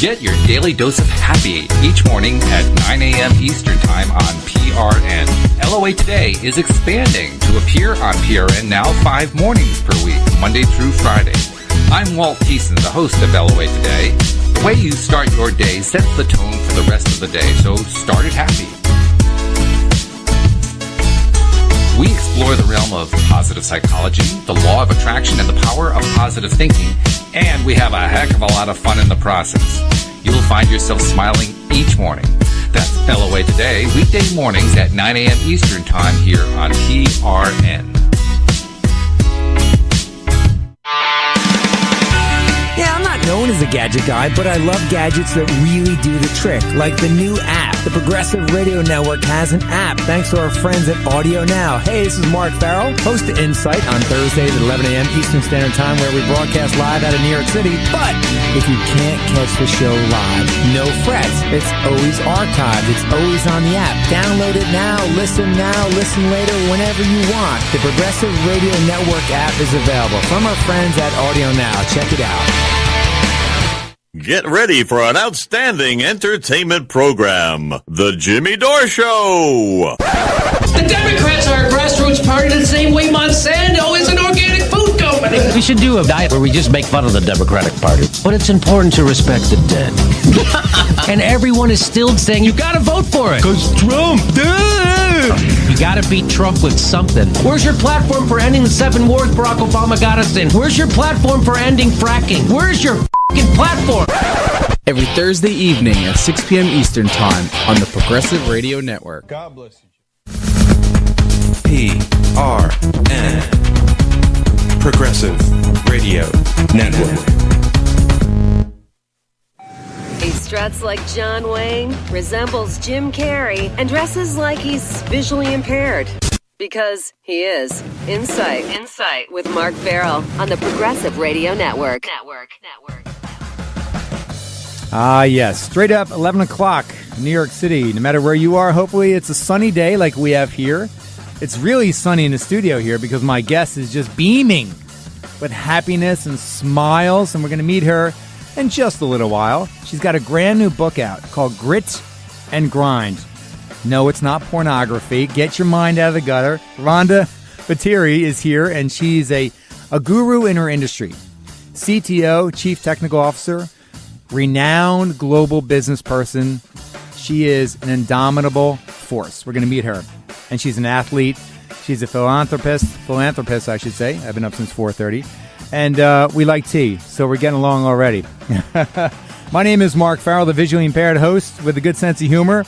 Get your daily dose of happy each morning at 9 a.m. Eastern Time on PRN. LOA Today is expanding to appear on PRN now 5 mornings per week, Monday through Friday. I'm Walt Thiessen, the host of LOA Today. The way you start your day sets the tone for the rest of the day, so start it happy. We explore the realm of positive psychology, the law of attraction, and the power of positive thinking, and we have a heck of a lot of fun in the process. You'll find yourself smiling each morning. That's LOA Today, weekday mornings at 9 a.m. Eastern Time here on PRN. Yeah, I'm not known as a gadget guy, but I love gadgets that really do the trick, like the new app. The Progressive Radio Network has an app thanks to our friends at Audio Now. Hey, this is Mark Farrell, host of Insight on Thursdays at 11 a.m. Eastern Standard Time, where we broadcast live out of New York City. But if you can't catch the show live, no frets. It's always archived. It's always on the app. Download it now, listen later, whenever you want. The Progressive Radio Network app is available from our friends at Audio Now. Check it out. Get ready for an outstanding entertainment program, The Jimmy Dore Show. The Democrats are a grassroots party the same way Monsanto is an organic food company. We should do a diet where we just make fun of the Democratic Party. But it's important to respect the dead. And everyone is still saying, you gotta vote for it. Because Trump, you gotta beat Trump with something. Where's your platform for ending the 7 wars Barack Obama got us in? Where's your platform for ending fracking? Where's your platform? Every Thursday evening at 6 p.m. Eastern Time on the Progressive Radio Network. God bless you. PRN, Progressive Radio Network. He struts like John Wayne, resembles Jim Carrey, and dresses like he's visually impaired. Because he is. Insight with Mark Farrell on the Progressive Radio Network. Ah, yes. Straight up 11 o'clock, New York City. No matter where you are, hopefully it's a sunny day like we have here. It's really sunny in the studio here because my guest is just beaming with happiness and smiles, and we're going to meet her in just a little while. She's got a brand new book out called Grit and Grind. No, it's not pornography. Get your mind out of the gutter. Rhonda Vetere is here, and she's a guru in her industry. CTO, Chief Technical Officer, renowned global business person. She is an indomitable force. We're going to meet her. And she's an athlete. She's a philanthropist, I should say. I've been up since 4:30. And we like tea, so we're getting along already. My name is Mark Farrell, the visually impaired host with a good sense of humor.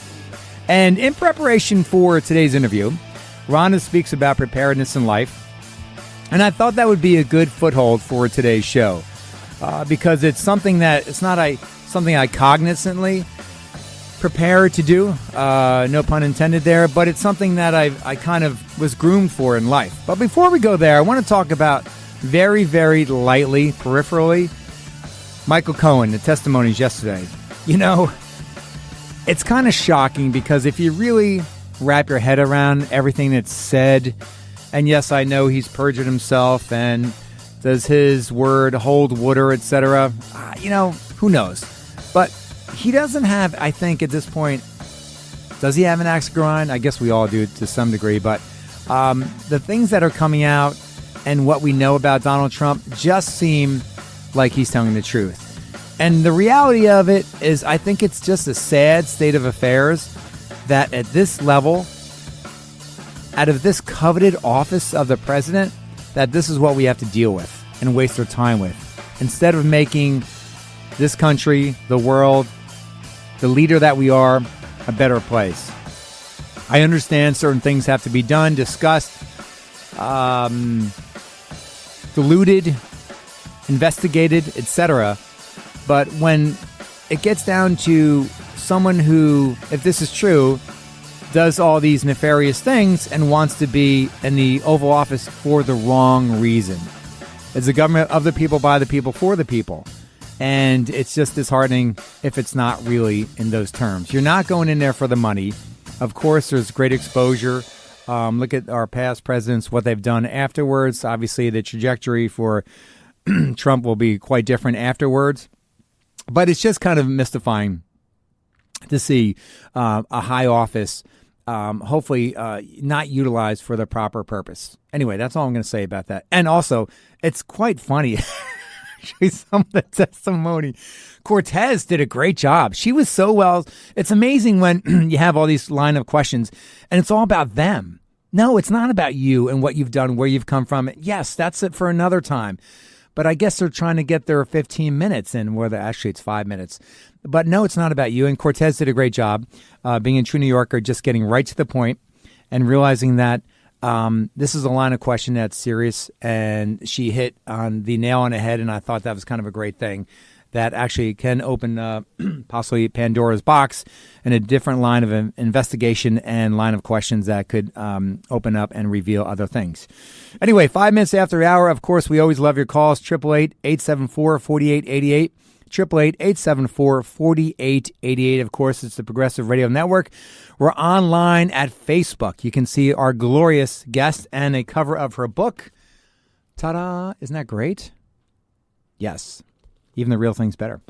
And in preparation for today's interview, Rhonda speaks about preparedness in life. And I thought that would be a good foothold for today's show. Because it's something that it's not something I cognizantly prepare to do, no pun intended there, but it's something that I kind of was groomed for in life. But before we go there, I want to talk about very, very lightly, peripherally, Michael Cohen, the testimonies yesterday. You know, it's kind of shocking because if you really wrap your head around everything that's said, and yes, I know he's perjured himself and does his word hold water, etc.? You know, who knows? But he doesn't have, I think, at this point, does he have an axe to grind? I guess we all do to some degree. But the things that are coming out and what we know about Donald Trump just seem like he's telling the truth. And the reality of it is I think it's just a sad state of affairs that at this level, out of this coveted office of the president, that this is what we have to deal with and waste our time with. Instead of making this country, the world, the leader that we are, a better place. I understand certain things have to be done, discussed, diluted, investigated, etc. But when it gets down to someone who, if this is true, does all these nefarious things and wants to be in the Oval Office for the wrong reason. It's a government of the people, by the people, for the people. And it's just disheartening if it's not really in those terms. You're not going in there for the money. Of course, there's great exposure. Look at our past presidents, what they've done afterwards. Obviously, the trajectory for Trump will be quite different afterwards. But it's just kind of mystifying to see a high office hopefully not utilized for the proper purpose. Anyway, that's all I'm going to say about that. And also, it's quite funny. Actually, some of the testimony. Cortez did a great job. She was so well. It's amazing when you have all these line of questions and it's all about them. No, it's not about you and what you've done, where you've come from. Yes, that's it for another time. But I guess they're trying to get their 15 minutes in, where actually it's 5 minutes. But no, it's not about you. And Cortez did a great job being a true New Yorker, just getting right to the point and realizing that this is a line of question that's serious. And she hit on the nail on the head. And I thought that was kind of a great thing that actually can open possibly Pandora's box and a different line of investigation and line of questions that could open up and reveal other things. Anyway, 5 minutes after the hour, of course, we always love your calls, 888-874-4888, 888-874-4888. Of course, it's the Progressive Radio Network. We're online at Facebook. You can see our glorious guest and a cover of her book. Ta-da! Isn't that great? Yes. Even the real thing's better.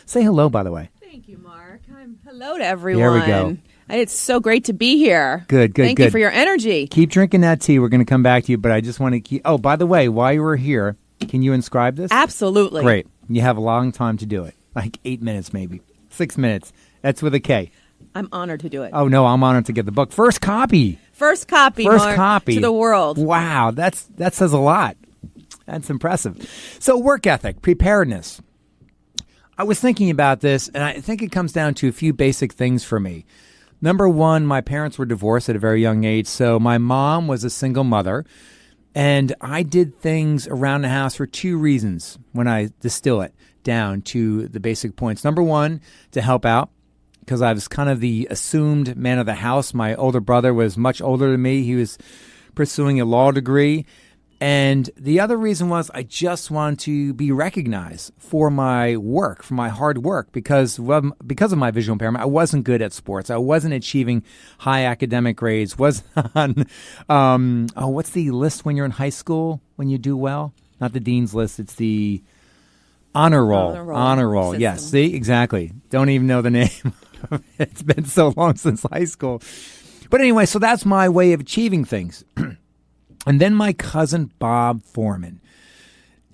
Say hello, by the way. Thank you, Mark. Hello to everyone. There we go. It's so great to be here. Good. Thank you for your energy. Keep drinking that tea. We're going to come back to you, but I just want to keep... Oh, by the way, while you were here, can you inscribe this? Absolutely. Great. You have a long time to do it. Like 8 minutes, maybe. 6 minutes. That's with a K. I'm honored to do it. Oh, no, I'm honored to get the book. First copy. First copy, Mark, to the world. Wow, that says a lot. That's impressive. So work ethic, preparedness. I was thinking about this, and I think it comes down to a few basic things for me. Number one, my parents were divorced at a very young age, so my mom was a single mother, and I did things around the house for two reasons when I distill it down to the basic points. Number one, to help out, because I was kind of the assumed man of the house. My older brother was much older than me. He was pursuing a law degree. And the other reason was I just wanted to be recognized for my work, for my hard work, because of my visual impairment, I wasn't good at sports. I wasn't achieving high academic grades. Was on, what's the list when you're in high school when you do well? Not the dean's list. It's the honor roll. Honor roll. System. Yes. See, exactly. Don't even know the name. It's been so long since high school. But anyway, so that's my way of achieving things. And then my cousin Bob Foreman,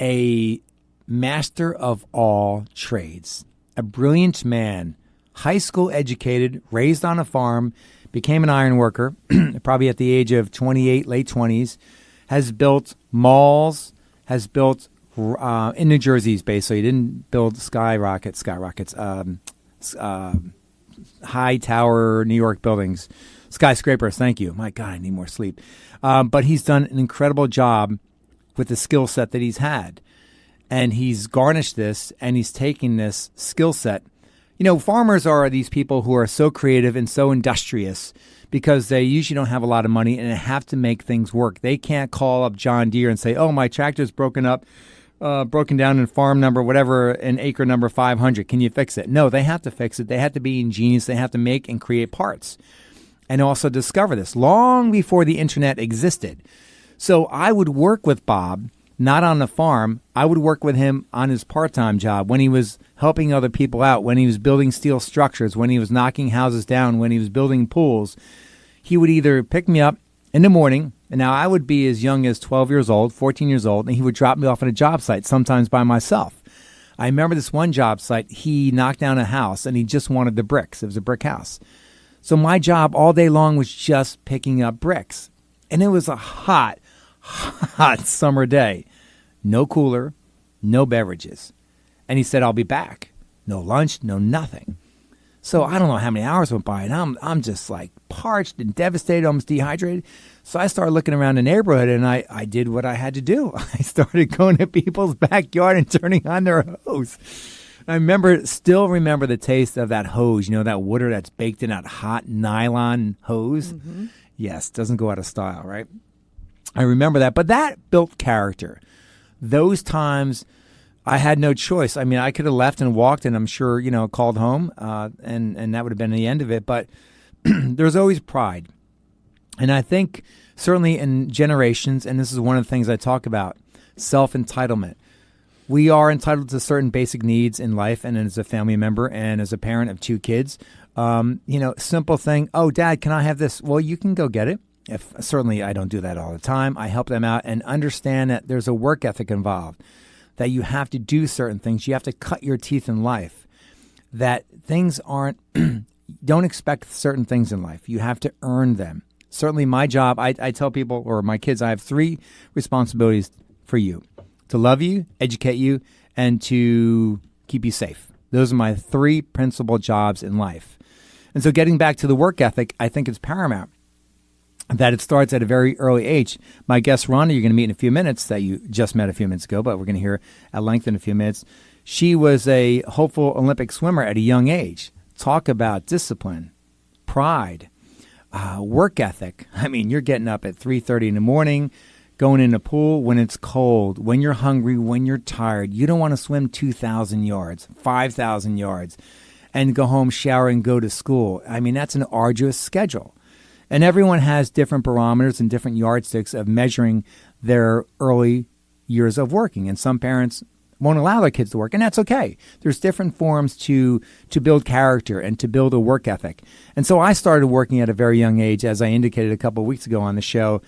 a master of all trades, a brilliant man, high school educated, raised on a farm, became an iron worker, probably at the age of 28, late 20s, has built malls, has built in New Jersey, he's based, so he didn't build skyrockets, high tower New York buildings. Skyscrapers, thank you. My God, I need more sleep. But he's done an incredible job with the skill set that he's had. And he's garnished this, and he's taking this skill set. You know, farmers are these people who are so creative and so industrious because they usually don't have a lot of money and they have to make things work. They can't call up John Deere and say, oh, my tractor's broken down in farm number, whatever, in acre number 500. Can you fix it? No, they have to fix it. They have to be ingenious. They have to make and create parts. And also discover this long before the internet existed. So I would work with Bob, not on the farm. I would work with him on his part-time job when he was helping other people out, when he was building steel structures, when he was knocking houses down, when he was building pools. He would either pick me up in the morning, and now I would be as young as 12 years old, 14 years old, and he would drop me off at a job site, sometimes by myself. I remember this one job site, he knocked down a house, and he just wanted the bricks. It was a brick house. So my job all day long was just picking up bricks. And it was a hot summer day. No cooler, no beverages. And he said, I'll be back. No lunch, no nothing. So I don't know how many hours went by, and I'm just like parched and devastated, almost dehydrated. So I started looking around the neighborhood, and I did what I had to do. I started going to people's backyard and turning on their hose. I still remember the taste of that hose, you know, that water that's baked in that hot nylon hose. Mm-hmm. Yes, doesn't go out of style, right? I remember that, but that built character. Those times I had no choice. I mean, I could have left and walked and I'm sure, you know, called home and that would have been the end of it. But there's always pride. And I think certainly in generations, and this is one of the things I talk about, self-entitlement. We are entitled to certain basic needs in life, and as a family member and as a parent of 2 kids, simple thing. Oh, Dad, can I have this? Well, you can go get it. Certainly, I don't do that all the time. I help them out and understand that there's a work ethic involved, that you have to do certain things. You have to cut your teeth in life, that things aren't, don't expect certain things in life. You have to earn them. Certainly my job, I tell people, or my kids, I have 3 responsibilities for you: to love you, educate you, and to keep you safe. Those are my 3 principal jobs in life. And so getting back to the work ethic, I think it's paramount that it starts at a very early age. My guest, Rhonda, you're going to meet in a few minutes, that you just met a few minutes ago, but we're going to hear at length in a few minutes. She was a hopeful Olympic swimmer at a young age. Talk about discipline, pride, work ethic. I mean, you're getting up at 3:30 in the morning, going in the pool when it's cold, when you're hungry, when you're tired. You don't want to swim 2,000 yards, 5,000 yards, and go home, shower, and go to school. I mean, that's an arduous schedule. And everyone has different barometers and different yardsticks of measuring their early years of working. And some parents won't allow their kids to work, and that's okay. There's different forms to build character and to build a work ethic. And so I started working at a very young age, as I indicated a couple of weeks ago on the show,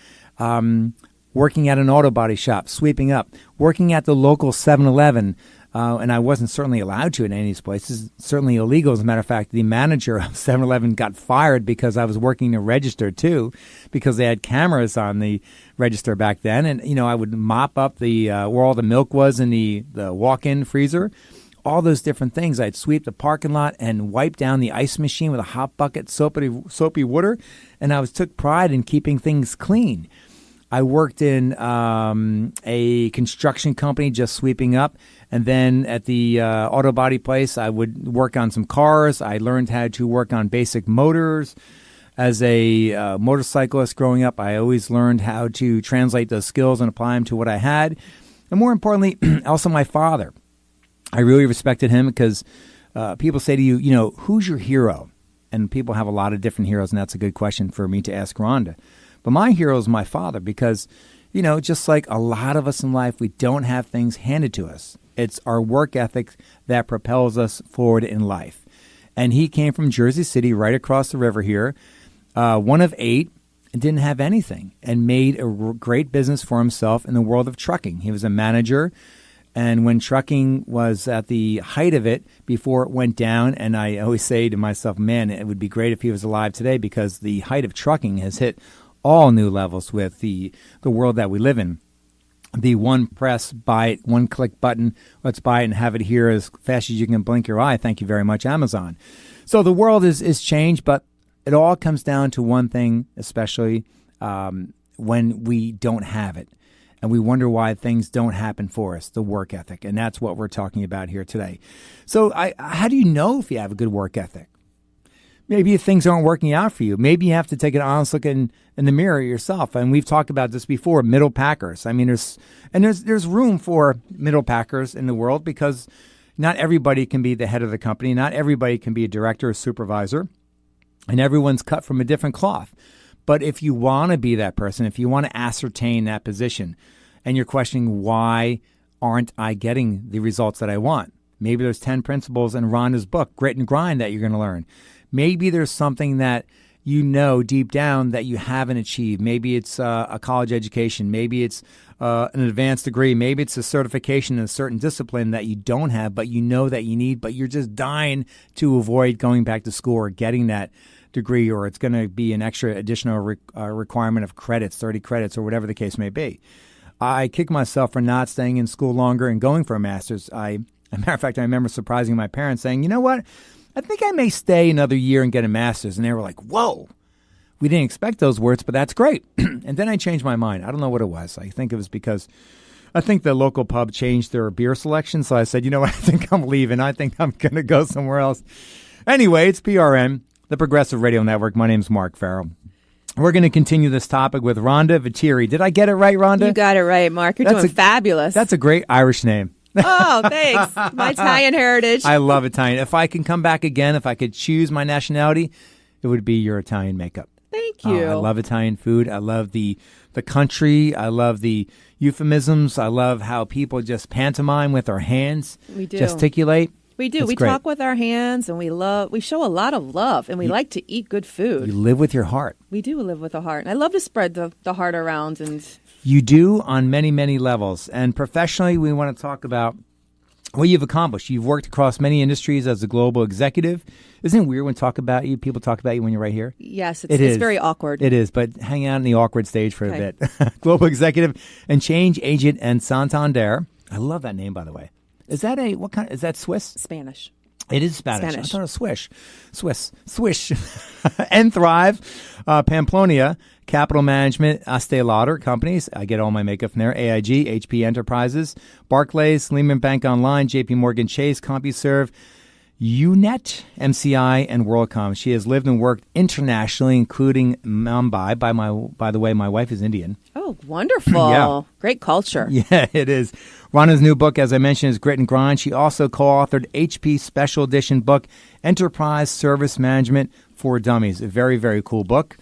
working at an auto body shop, sweeping up, working at the local 7-Eleven, and I wasn't certainly allowed to in any of these places, certainly illegal. As a matter of fact, the manager of 7-Eleven got fired because I was working the register too, because they had cameras on the register back then. And, I would mop up the where all the milk was in the walk-in freezer, all those different things. I'd sweep the parking lot and wipe down the ice machine with a hot bucket, soapy water, and I took pride in keeping things clean. I worked in a construction company just sweeping up. And then at the auto body place, I would work on some cars. I learned how to work on basic motors. As a motorcyclist growing up, I always learned how to translate those skills and apply them to what I had. And more importantly, also my father. I really respected him because people say to you, who's your hero? And people have a lot of different heroes, and that's a good question for me to ask Rhonda. But my hero is my father because, just like a lot of us in life, we don't have things handed to us. It's our work ethic that propels us forward in life. And he came from Jersey City, right across the river here, one of 8, and didn't have anything, and made a great business for himself in the world of trucking. He was a manager, and when trucking was at the height of it, before it went down, and I always say to myself, man, it would be great if he was alive today, because the height of trucking has hit all new levels with the world that we live in. The one press, buy it, one click button, let's buy it and have it here as fast as you can blink your eye. Thank you very much, Amazon. So the world is changed, but it all comes down to one thing, especially when we don't have it. And we wonder why things don't happen for us, the work ethic. And that's what we're talking about here today. So how do you know if you have a good work ethic? Maybe things aren't working out for you. Maybe you have to take an honest look in the mirror yourself. And we've talked about this before, middle packers. I mean, there's room for middle packers in the world, because not everybody can be the head of the company. Not everybody can be a director or supervisor. And everyone's cut from a different cloth. But if you want to be that person, if you want to ascertain that position, and you're questioning, why aren't I getting the results that I want? Maybe there's 10 principles in Rhonda's book, Grit and Grind, that you're going to learn. Maybe there's something that you know deep down that you haven't achieved. Maybe it's a college education. Maybe it's an advanced degree. Maybe it's a certification in a certain discipline that you don't have, but you know that you need, but you're just dying to avoid going back to school or getting that degree, or it's going to be an extra additional requirement of credits, 30 credits, or whatever the case may be. I kick myself for not staying in school longer and going for a master's. As a matter of fact, I remember surprising my parents saying, you know what? I think I may stay another year and get a master's. And they were like, whoa, we didn't expect those words, but that's great. And then I changed my mind. I don't know what it was. I think it was because I think the local pub changed their beer selection. So I said, you know what? I think I'm leaving. I think I'm going to go somewhere else. Anyway, it's PRN, the Progressive Radio Network. My name's Mark Farrell. We're going to continue this topic with Rhonda Vetere. Did I get it right, Rhonda? You got it right, Mark. You're doing fabulous. That's a great Irish name. Oh, thanks. My Italian heritage. I love Italian. If I can come back again, if I could choose my nationality, it would be your Italian makeup. Thank you. I love Italian food. I love the the country. I love the euphemisms. I love how people just pantomime with their hands. We do. Gesticulate. We do. It's We great. talk with our hands, and we show a lot of love, and we like to eat good food. You live with your heart. We do live with a heart. And I love to spread the heart around. And You do on many, many levels. And professionally, we want to talk about what you've accomplished. You've worked across many industries as a global executive. Isn't it weird when people talk about you when you're right here? yes, It is. it's very awkward. It is, but hang out in the awkward stage for a bit. Global executive and change agent and Santander. I love that name, by the way. Is that is that Swiss? Spanish. It is Spanish. Spanish. I thought it was Swish. Swish. nThrive, Pamplona Capital Management, Esteìe Lauder Companies. I get all my makeup from there. AIG, HP Enterprises, Barclays, Lehman Bank Online, JPMorgan Chase, CompuServe, UUNET, MCI, and Worldcom. She has lived and worked internationally, including Mumbai. By the way, my wife is Indian. Oh, wonderful. Yeah. Great culture. Yeah, it is. Rhonda's new book, as I mentioned, is Grit and Grind. She also co-authored HP Special Edition book, Enterprise Service Management for Dummies. A very, very cool book.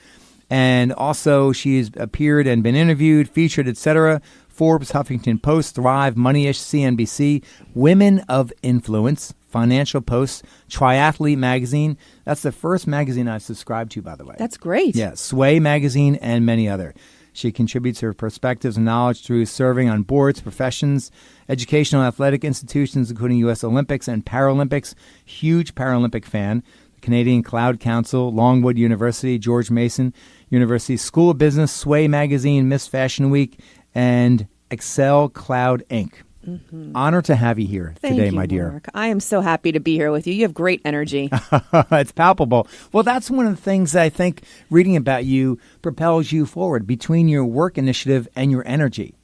And also, she's appeared and been interviewed, featured, etc. Forbes, Huffington Post, Thrive, Moneyish, CNBC, Women of Influence, Financial Post, Triathlete Magazine. That's the first magazine I've subscribed to, by the way. That's great. Yeah, Sway Magazine, and many other. She contributes her perspectives and knowledge through serving on boards, professions, educational athletic institutions, including U.S. Olympics and Paralympics. Huge Paralympic fan. The Canadian Cloud Council, Longwood University, George Mason University, School of Business, Sway Magazine, Miss Fashion Week, and Excel Cloud Inc. Mm-hmm. Honor to have you here today, my dear. Mark. I am so happy to be here with you. You have great energy. It's palpable. Well, that's one of the things that I think reading about you propels you forward between your work initiative and your energy.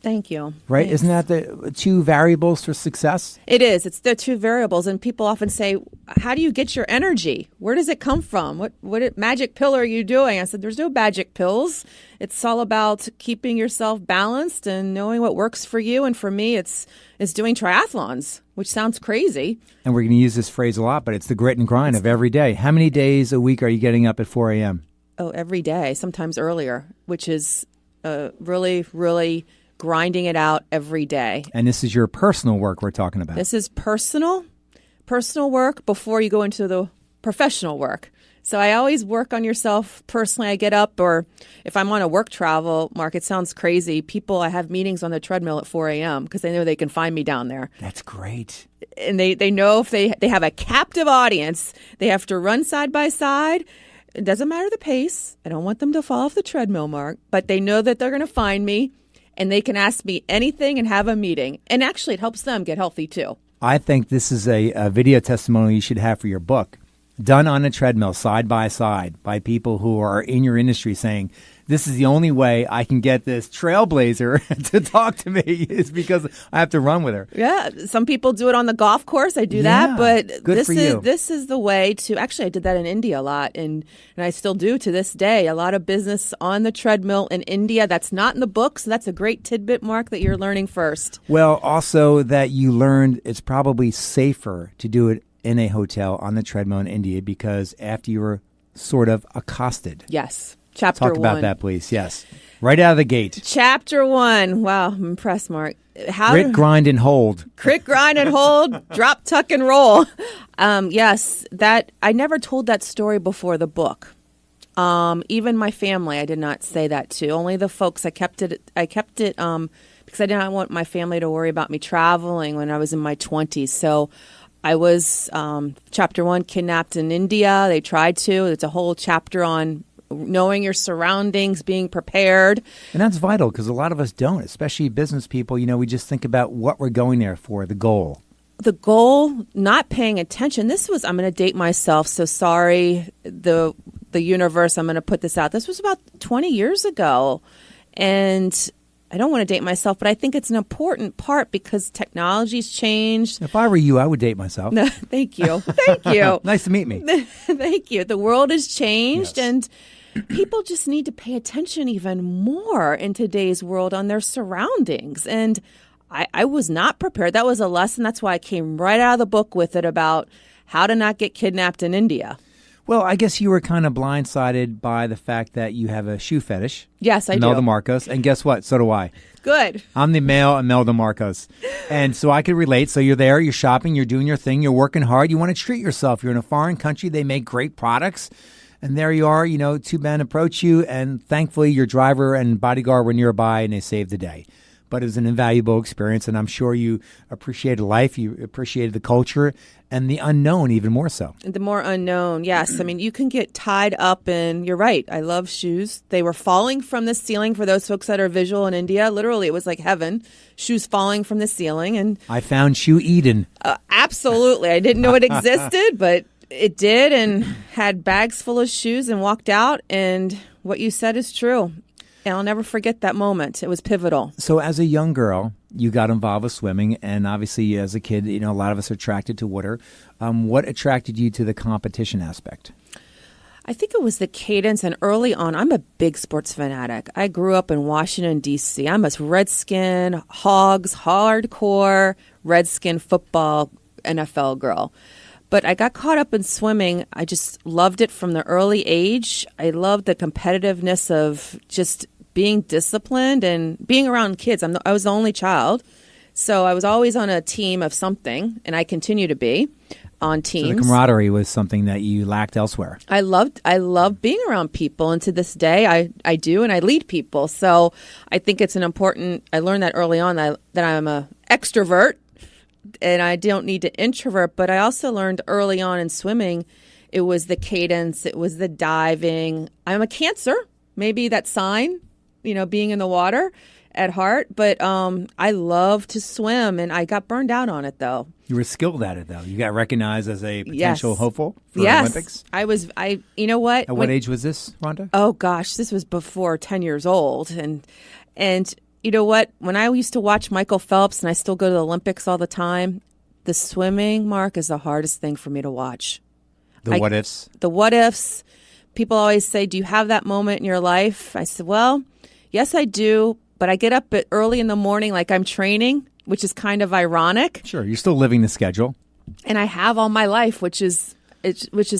Thank you. Right? Thanks. Isn't that the two variables for success? It is. It's the two variables. And people often say, how do you get your energy? Where does it come from? What magic pill are you doing? I said, there's no magic pills. It's all about keeping yourself balanced and knowing what works for you. And for me, it's doing triathlons, which sounds crazy. And we're going to use this phrase a lot, but it's the grit and grind of every day. How many days a week are you getting up at 4 a.m.? Oh, every day, sometimes earlier, which is really, really grinding it out every day. And this is your personal work we're talking about. This is personal work before you go into the professional work. So I always work on yourself personally. I get up, or if I'm on a work travel, Mark, it sounds crazy. I have meetings on the treadmill at 4 a.m. because they know they can find me down there. That's great. And they know if they have a captive audience, they have to run side by side. It doesn't matter the pace. I don't want them to fall off the treadmill, Mark, but they know that they're going to find me. And they can ask me anything and have a meeting. And actually, it helps them get healthy, too. I think this is a video testimonial you should have for your book. Done on a treadmill, side by side, by people who are in your industry saying, this is the only way I can get this trailblazer to talk to me is because I have to run with her. Yeah, some people do it on the golf course. I do that, but this is the way to. Actually, I did that in India a lot, and I still do to this day. A lot of business on the treadmill in India. That's not in the book, so that's a great tidbit, Mark, that you're learning first. Well, also that you learned it's probably safer to do it in a hotel on the treadmill in India because after you were sort of accosted. Yes. Chapter 1. Talk about that, please. Yes. Right out of the gate. Chapter 1. Wow, I'm impressed, Mark. Grit, grind, and hold. Grit, grind, and hold. Drop, tuck, and roll. Yes, that I never told that story before the book. Even my family, I did not say that to. Only the folks. I kept it because I did not want my family to worry about me traveling when I was in my 20s. So I was, chapter 1, kidnapped in India. They tried to. It's a whole chapter on knowing your surroundings, being prepared. And that's vital because a lot of us don't, especially business people. We just think about what we're going there for, the goal. The goal, not paying attention. I'm going to date myself, so sorry, the universe, I'm going to put this out. This was about 20 years ago. And I don't want to date myself, but I think it's an important part because technology's changed. If I were you, I would date myself. No, thank you. Thank you. Nice to meet me. Thank you. The world has changed, yes. And people just need to pay attention even more in today's world on their surroundings. And I was not prepared. That was a lesson. That's why I came right out of the book with it about how to not get kidnapped in India. Well, I guess you were kind of blindsided by the fact that you have a shoe fetish. Yes, I do. Imelda Marcos. And guess what? So do I. Good. I'm the male Imelda Marcos. And so I could relate. So you're there, you're shopping, you're doing your thing, you're working hard. You want to treat yourself. You're in a foreign country. They make great products. And there you are, two men approach you. And thankfully, your driver and bodyguard were nearby and they saved the day. But it was an invaluable experience. And I'm sure you appreciated life. You appreciated the culture and the unknown even more so. The more unknown, yes. I mean, you can get tied up in, you're right, I love shoes. They were falling from the ceiling for those folks that are visual in India. Literally, it was like heaven, shoes falling from the ceiling. And I found Shoe Eden. Absolutely. I didn't know it existed, but it did, and had bags full of shoes and walked out. And what you said is true. And I'll never forget that moment. It was pivotal. So as a young girl, you got involved with swimming, and obviously as a kid, a lot of us are attracted to water. What attracted you to the competition aspect? I think it was the cadence, and early on, I'm a big sports fanatic. I grew up in Washington, D.C. I'm a Redskin, Hogs, hardcore Redskin football NFL girl. But I got caught up in swimming. I just loved it from the early age. I loved the competitiveness of just being disciplined and being around kids. I was the only child, so I was always on a team of something, and I continue to be on teams. So the camaraderie was something that you lacked elsewhere. I loved being around people, and to this day, I do, and I lead people. So I think it's I learned that early on that I'm an extrovert, and I don't need to introvert. But I also learned early on in swimming, it was the cadence, it was the diving. I'm a Cancer, maybe that sign, being in the water at heart. But I love to swim, and I got burned out on it, though. You were skilled at it, though. You got recognized as a potential hopeful for Olympics? You know what? At what age was this, Rhonda? Oh, gosh, this was before 10 years old. And you know what? When I used to watch Michael Phelps, and I still go to the Olympics all the time, the swimming, Mark, is the hardest thing for me to watch. What ifs? The what ifs. People always say, do you have that moment in your life? I said, well, yes, I do. But I get up early in the morning like I'm training, which is kind of ironic. Sure. You're still living the schedule. And I have all my life, which is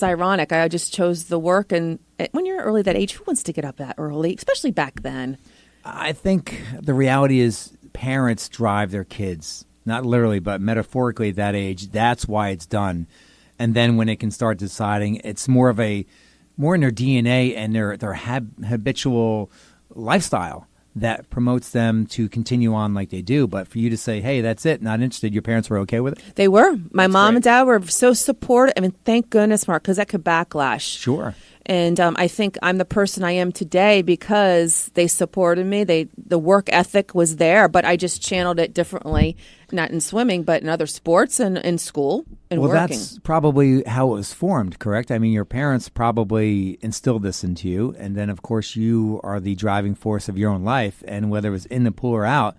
ironic. I just chose the work. And when you're early that age, who wants to get up that early, especially back then? I think the reality is parents drive their kids, not literally, but metaphorically at that age. That's why it's done. And then when it can start deciding, it's more in their DNA and their habitual lifestyle that promotes them to continue on like they do. But for you to say, hey, that's it, not interested, your parents were okay with it? They were. My mom and dad were so supportive. I mean, thank goodness, Mark, because that could backlash. Sure. And I think I'm the person I am today because they supported me. The work ethic was there, but I just channeled it differently, not in swimming, but in other sports and in school and working. Well, that's probably how it was formed, correct? I mean, your parents probably instilled this into you, and then, of course, you are the driving force of your own life, and whether it was in the pool or out,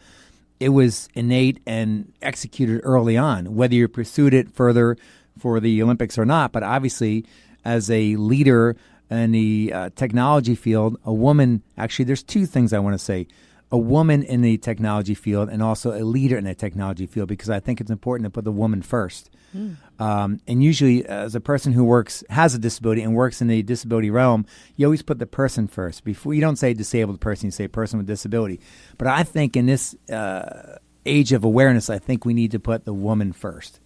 it was innate and executed early on, whether you pursued it further for the Olympics or not. But obviously, as a leader in the technology field, a woman, actually, there's two things I want to say. A woman in the technology field and also a leader in the technology field, because I think it's important to put the woman first. And usually, as a person who has a disability and works in the disability realm, you always put the person first. Before you don't say disabled person, you say person with disability. But I think in this age of awareness, I think we need to put the woman first.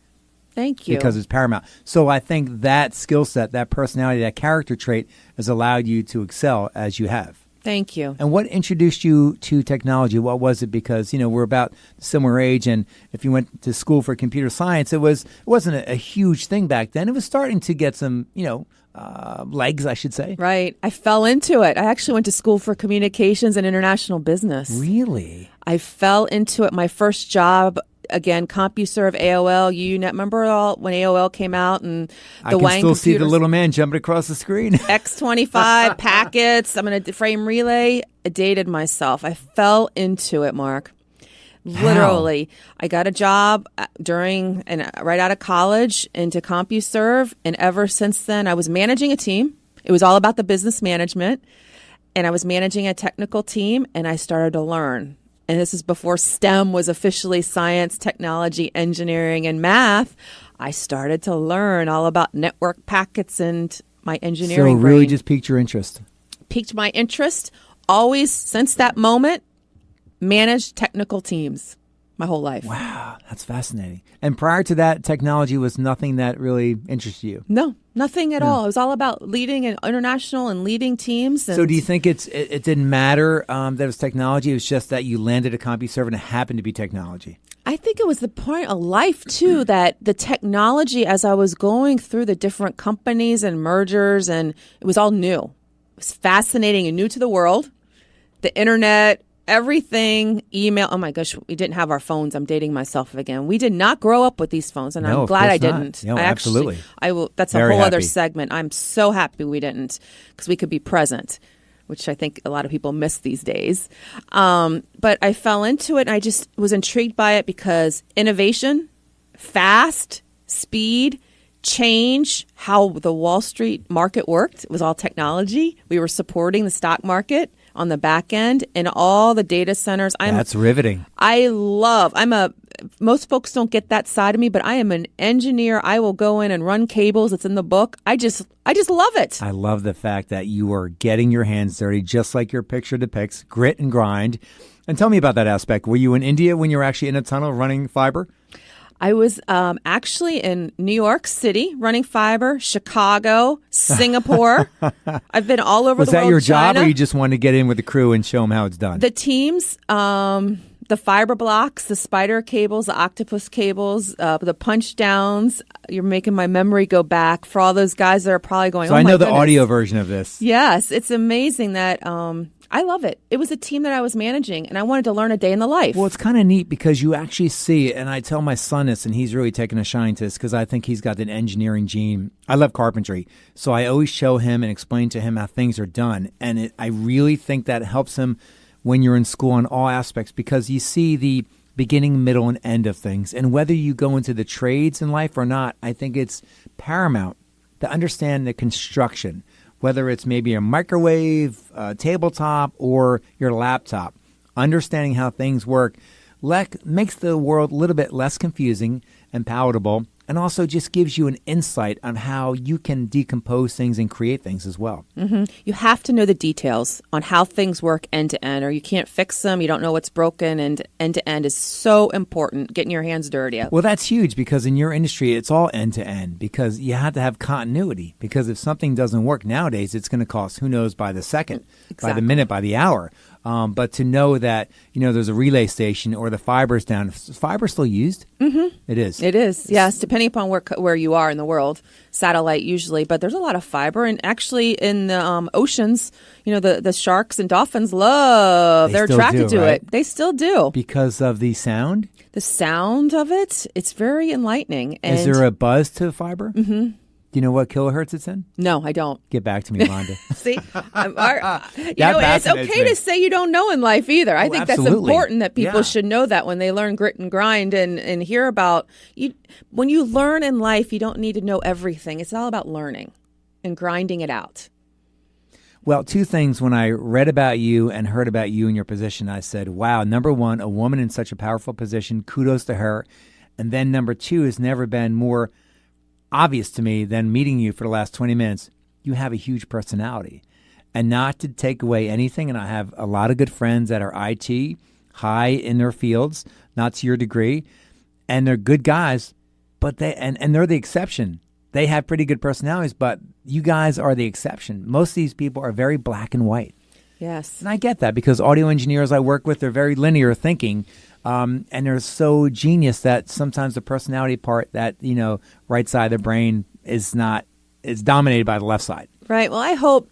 Thank you. Because it's paramount. So I think that skill set, that personality, that character trait has allowed you to excel as you have. Thank you. And what introduced you to technology? What was it? Because, we're about similar age, and if you went to school for computer science, it wasn't a huge thing back then. It was starting to get some, legs, I should say. Right. I fell into it. I actually went to school for communications and international business. Really? I fell into it. My first job, again, CompuServe, AOL, UUNET. Remember when AOL came out and the I can still see the little man jumping across the screen. X25 packets. I'm going to frame relay. I dated myself. I fell into it, Mark. Literally. I got a job right out of college into CompuServe. And ever since then, I was managing a team. It was all about the business management. And I was managing a technical team, and I started to learn. And this is before STEM was officially science, technology, engineering, and math. I started to learn all about network packets and my engineering So really brain. just piqued your interest. Piqued my interest. Always, since that moment, managed technical teams my whole life. Wow, that's fascinating. And prior to that, technology was nothing that really interested you. No, nothing at all. It was all about leading an international and leading teams. And So do you think it didn't matter that it was technology? It was just that you landed a CompuServe and it happened to be technology? I think it was the point of life, too, that the technology, as I was going through the different companies and mergers, and it was all new. It was fascinating and new to the world. The internet, everything, email. Oh, my gosh, we didn't have our phones. I'm dating myself again. We did not grow up with these phones, and No, I'm of glad I course not. didn't. No, I absolutely. I will. That's a Very whole other happy. segment. I'm so happy we didn't, because we could be present, which I think a lot of people miss these days. But I fell into it, and I just was intrigued by it because innovation, fast, speed, change, how the Wall Street market worked. It was all technology. We were supporting the stock market on the back end and all the data centers. That's riveting. Most folks don't get that side of me, but I am an engineer. I will go in and run cables. It's in the book. I just love it. I love the fact that you are getting your hands dirty, just like your picture depicts, grit and grind. And tell me about that aspect. Were you in India when you were actually in a tunnel running fiber? I was actually in New York City running fiber, Chicago, Singapore. I've been all over Was the that world. your job, China. or you just wanted to get in with the crew and show them how it's done? The teams, the fiber blocks, the spider cables, the octopus cables, the punch downs. You're making my memory go back for all those guys that are probably going, so oh I my know the goodness. audio version of this. Yes, it's amazing that I love it. It was a team that I was managing, and I wanted to learn a day in the life. Well, it's kind of neat because you actually see it, and I tell my son this, and he's really taken a shine to this because I think he's got an engineering gene. I love carpentry, so I always show him and explain to him how things are done, and I really think that helps him when you're in school on all aspects because you see the beginning, middle, and end of things. And whether you go into the trades in life or not, I think it's paramount to understand the construction, whether it's maybe a microwave, tabletop, or your laptop. Understanding how things work makes the world a little bit less confusing and palatable, and also just gives you an insight on how you can decompose things and create things as well. Mm-hmm. You have to know the details on how things work end to end, or you can't fix them. You don't know what's broken, and end to end is so important, getting your hands dirty. Well, that's huge because in your industry, it's all end to end because you have to have continuity because if something doesn't work nowadays, it's going to cost who knows by the second, by the minute, by the hour. But to know that, there's a relay station or the fiber's down. Is fiber still used? Mm-hmm. It is. It is, yes, depending upon where you are in the world. Satellite usually, but there's a lot of fiber. And actually in the oceans, the sharks and dolphins they're attracted to it. They still do. Because of the sound? The sound of it, it's very enlightening. And is there a buzz to fiber? Mm-hmm. Do you know what kilohertz it's in? No, I don't. Get back to me, Rhonda. See, it's okay to say you don't know in life either. I think absolutely. That's important that people should know that when they learn grit and grind and hear about you. When you learn in life, you don't need to know everything. It's all about learning and grinding it out. Well, two things. When I read about you and heard about you and your position, I said, wow, number one, a woman in such a powerful position, kudos to her. And then number two has never been more obvious to me than meeting you for the last 20 minutes. You have a huge personality. And not to take away anything, and I have a lot of good friends that are IT, high in their fields, not to your degree, and they're good guys, but they're the exception. They have pretty good personalities, but you guys are the exception. Most of these people are very black and white. Yes. And I get that because audio engineers I work with, they're very linear thinking. And they're so genius that sometimes the personality part that, right side of the brain is dominated by the left side. Right. Well, I hope,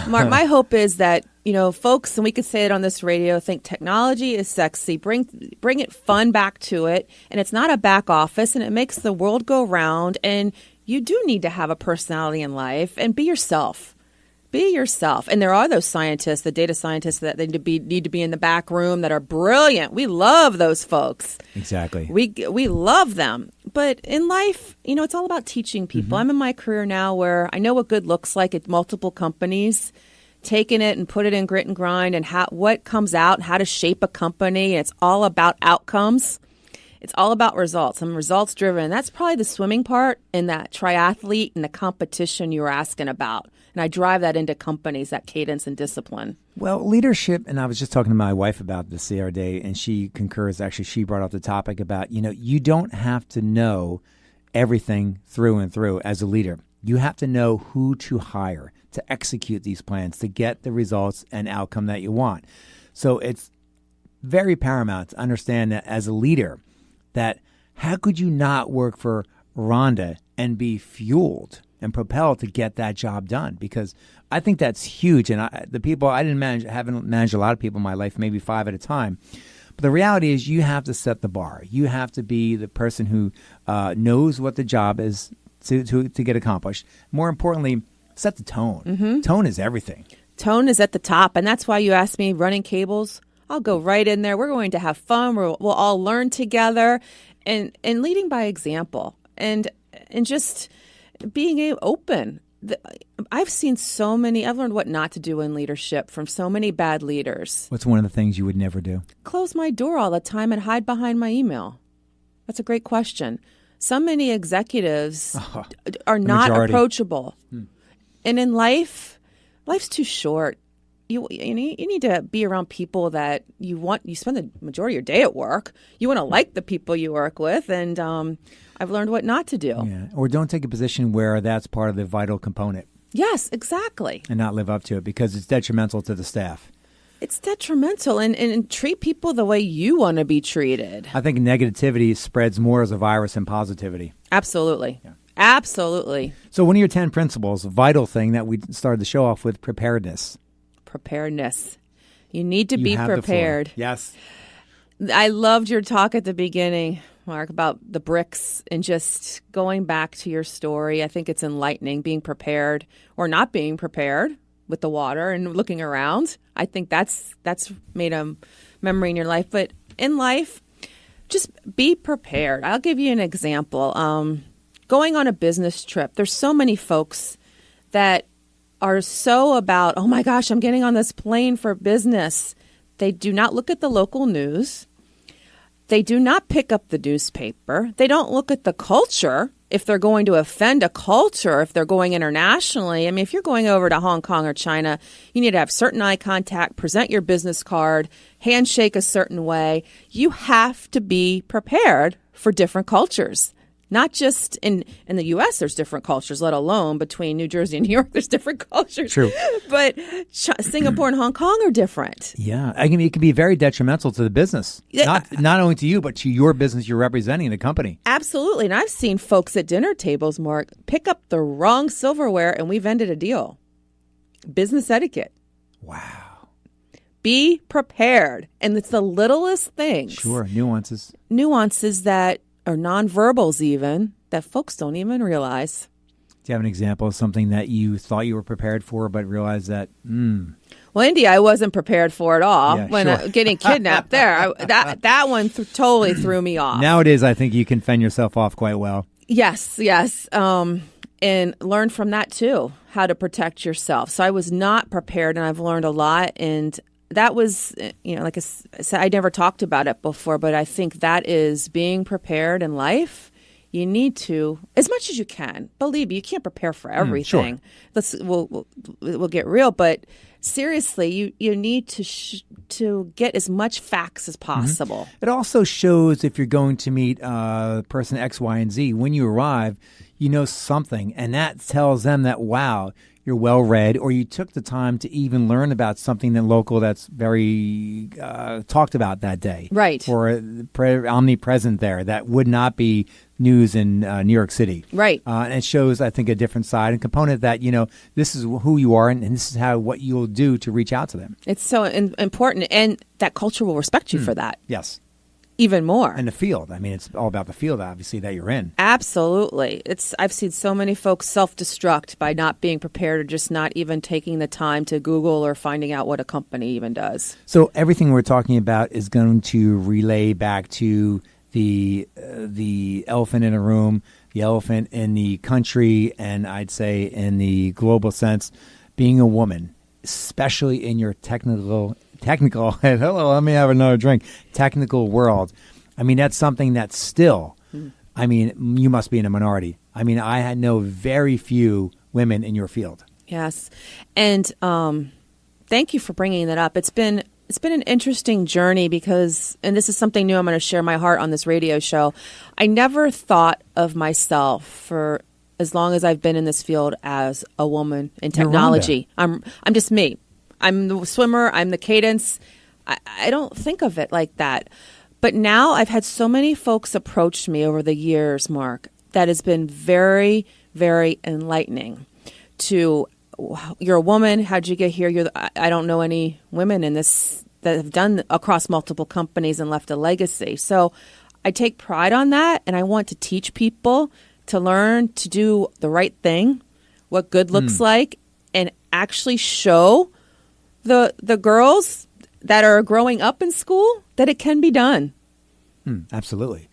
Mark, my hope is that, folks, and we could say it on this radio, think technology is sexy, bring it fun back to it. And it's not a back office and it makes the world go round. And you do need to have a personality in life and be yourself. Be yourself. And there are those scientists, the data scientists that need to be in the back room that are brilliant. We love those folks. Exactly. We love them. But in life, it's all about teaching people. Mm-hmm. I'm in my career now where I know what good looks like at multiple companies, taking it and put it in grit and grind and what comes out, how to shape a company. It's all about outcomes. It's all about results. I'm results driven. And that's probably the swimming part and that triathlete and the competition you were asking about. And I drive that into companies, that cadence and discipline. Well, leadership, and I was just talking to my wife about this the other day, and she concurs. Actually, she brought up the topic about, you don't have to know everything through and through as a leader. You have to know who to hire to execute these plans, to get the results and outcome that you want. So it's very paramount to understand that as a leader, that how could you not work for Rhonda and be fueled and propelled to get that job done? Because I think that's huge. And haven't managed a lot of people in my life, maybe 5 at a time. But the reality is you have to set the bar. You have to be the person who knows what the job is to get accomplished. More importantly, set the tone. Mm-hmm. Tone is everything. Tone is at the top. And that's why you asked me running cables. I'll go right in there. We're going to have fun. We'll all learn together and leading by example and just being open. I've learned what not to do in leadership from so many bad leaders. What's one of the things you would never do? Close my door all the time and hide behind my email. That's a great question. So many executives are not approachable. And in life's too short. You need to be around people that you spend the majority of your day at work. You want to like the people you work with. And I've learned what not to do. Yeah. Or don't take a position where that's part of the vital component. Yes, exactly. And not live up to it because it's detrimental to the staff. It's detrimental and treat people the way you want to be treated. I think negativity spreads more as a virus than positivity. Absolutely. Yeah. Absolutely. So one of your 10 principles, a vital thing that we started the show off with, preparedness. Preparedness. You need to be prepared. Yes. I loved your talk at the beginning, Mark, about the bricks and just going back to your story. I think it's enlightening, being prepared or not being prepared with the water and looking around. I think that's made a memory in your life. But in life, just be prepared. I'll give you an example. Going on a business trip, there's so many folks that are so about, oh my gosh, I'm getting on this plane for business. They do not look at the local news. They do not pick up the newspaper. They don't look at the culture. If they're going to offend a culture, if they're going internationally, I mean, if you're going over to Hong Kong or China, you need to have certain eye contact, present your business card, handshake a certain way. You have to be prepared for different cultures. Not just in the U.S., there's different cultures, let alone between New Jersey and New York, there's different cultures. True. But Singapore and Hong Kong are different. Yeah. I mean, it can be very detrimental to the business. Not only to you, but to your business you're representing, the company. Absolutely. And I've seen folks at dinner tables, Mark, pick up the wrong silverware, and we've ended a deal. Business etiquette. Wow. Be prepared. And it's the littlest things. Sure. Nuances. Nuances that or nonverbals even, that folks don't even realize. Do you have an example of something that you thought you were prepared for but realized that, Well, India, I wasn't prepared for at all when getting kidnapped there. That one totally threw me off. Nowadays, I think you can fend yourself off quite well. Yes. And learn from that, too, how to protect yourself. So I was not prepared, and I've learned a lot. And that was, like I said, I never talked about it before, but I think that is being prepared in life. You need to, as much as you can. Believe me, you can't prepare for everything. Sure. We'll get real, but seriously, you need to get as much facts as possible. Mm-hmm. It also shows if you're going to meet person X, Y, and Z. When you arrive, you know something, and that tells them that, wow, you're well-read, or you took the time to even learn about something that local that's very talked about that day. Right. Or omnipresent there. That would not be news in New York City. Right. And it shows, I think, a different side and component that, this is who you are and this is what you'll do to reach out to them. It's so important, and that culture will respect you for that. Yes. Even more. And the field. I mean, it's all about the field, obviously, that you're in. Absolutely. I've seen so many folks self-destruct by not being prepared or just not even taking the time to Google or finding out what a company even does. So everything we're talking about is going to relay back to the elephant in the room, the elephant in the country, and I'd say in the global sense, being a woman, especially in your technical hello, let me have another drink, technical world. I mean, that's something that's still, I mean, you must be in a minority. I mean, I know very few women in your field. Yes. And thank you for bringing that up. It's been an interesting journey because, and this is something new I'm going to share my heart on this radio show. I never thought of myself for as long as I've been in this field as a woman in technology. I'm just me. I'm the swimmer. I'm the cadence. I don't think of it like that. But now I've had so many folks approach me over the years, Mark, that has been very, very enlightening to, you're a woman, how'd you get here? I don't know any women in this that have done across multiple companies and left a legacy. So I take pride on that, and I want to teach people to learn to do the right thing, what good looks like, and actually show the girls that are growing up in school that it can be done. Absolutely.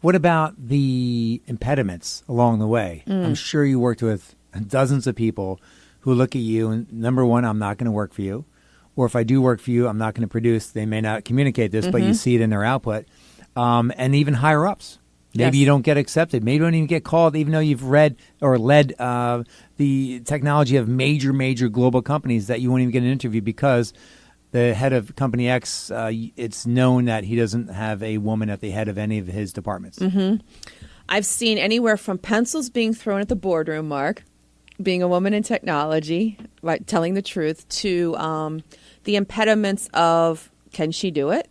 What about the impediments along the way? I'm sure you worked with dozens of people who look at you and, number one, I'm not going to work for you. Or if I do work for you, I'm not going to produce. They may not communicate this, but you see it in their output. And even higher ups. Maybe you don't get accepted. Maybe you don't even get called, even though you've read or led the technology of major, major global companies, that you won't even get an interview because the head of company X, it's known that he doesn't have a woman at the head of any of his departments. I've seen anywhere from pencils being thrown at the boardroom, Mark, being a woman in technology, right, telling the truth, to the impediments of, can she do it?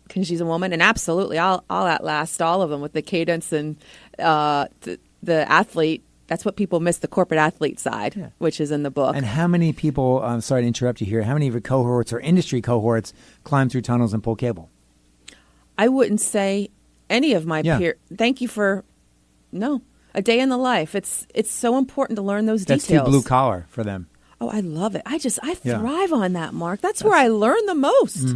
Because she's a woman, and absolutely, I'll outlast all of them with the cadence and the athlete. That's what people miss, the corporate athlete side, which is in the book. And how many people, I'm sorry to interrupt you here, how many of your cohorts or industry cohorts climb through tunnels and pull cable? I wouldn't say any of my peers. Thank you for, a day in the life. It's so important to learn those details. That's too blue collar for them. Oh, I love it. I thrive on that, Mark. That's where I learn the most.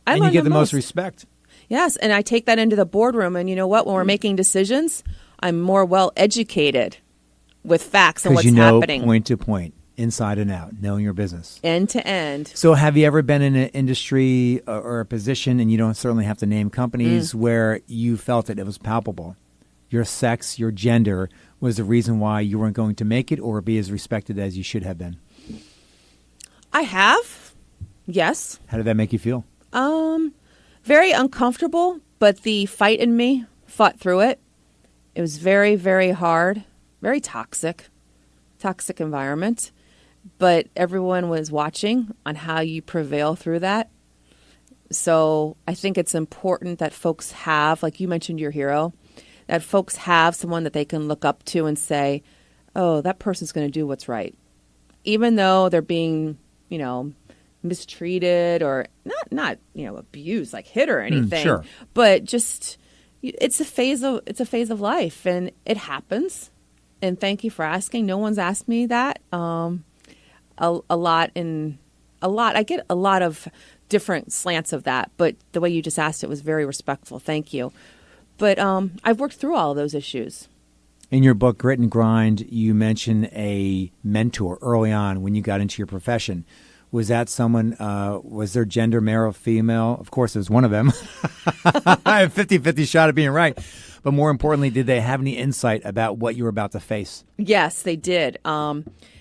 And you get the most respect. Yes, and I take that into the boardroom. And you know what? When we're making decisions, I'm more well educated with facts and what's happening. Because you know point to point, inside and out, knowing your business. End to end. So have you ever been in an industry or a position, and you don't certainly have to name companies, where you felt that it was palpable? Your sex, your gender was the reason why you weren't going to make it or be as respected as you should have been? I have, yes. How did that make you feel? Very uncomfortable, but the fight in me fought through it. It was very, very hard, very toxic environment. But everyone was watching on how you prevail through that. So I think it's important that folks have, like you mentioned your hero, that folks have someone that they can look up to and say, oh, that person's going to do what's right. Even though they're being, mistreated or not abused, like hit or anything. Sure. But just it's a phase of life, and it happens. And thank you for asking. No one's asked me that. I get a lot of different slants of that, but the way you just asked it was very respectful. Thank you. But I've worked through all of those issues. In your book, Grit and Grind, you mention a mentor early on when you got into your profession. Was that someone, was their gender male or female? Of course, it was one of them. I have 50-50 shot of being right. But more importantly, did they have any insight about what you were about to face? Yes, they did.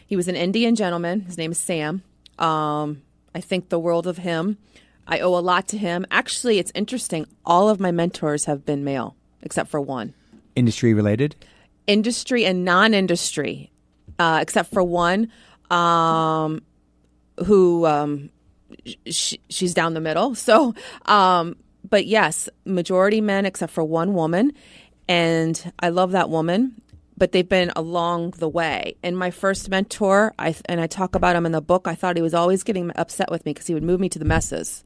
He was an Indian gentleman. His name is Sam. I think the world of him. I owe a lot to him. Actually, it's interesting. All of my mentors have been male, except for one. Industry related? Industry and non-industry, except for one who she's down the middle. So, but yes, majority men except for one woman. And I love that woman, but they've been along the way. And my first mentor, I talk about him in the book, I thought he was always getting upset with me because he would move me to the messes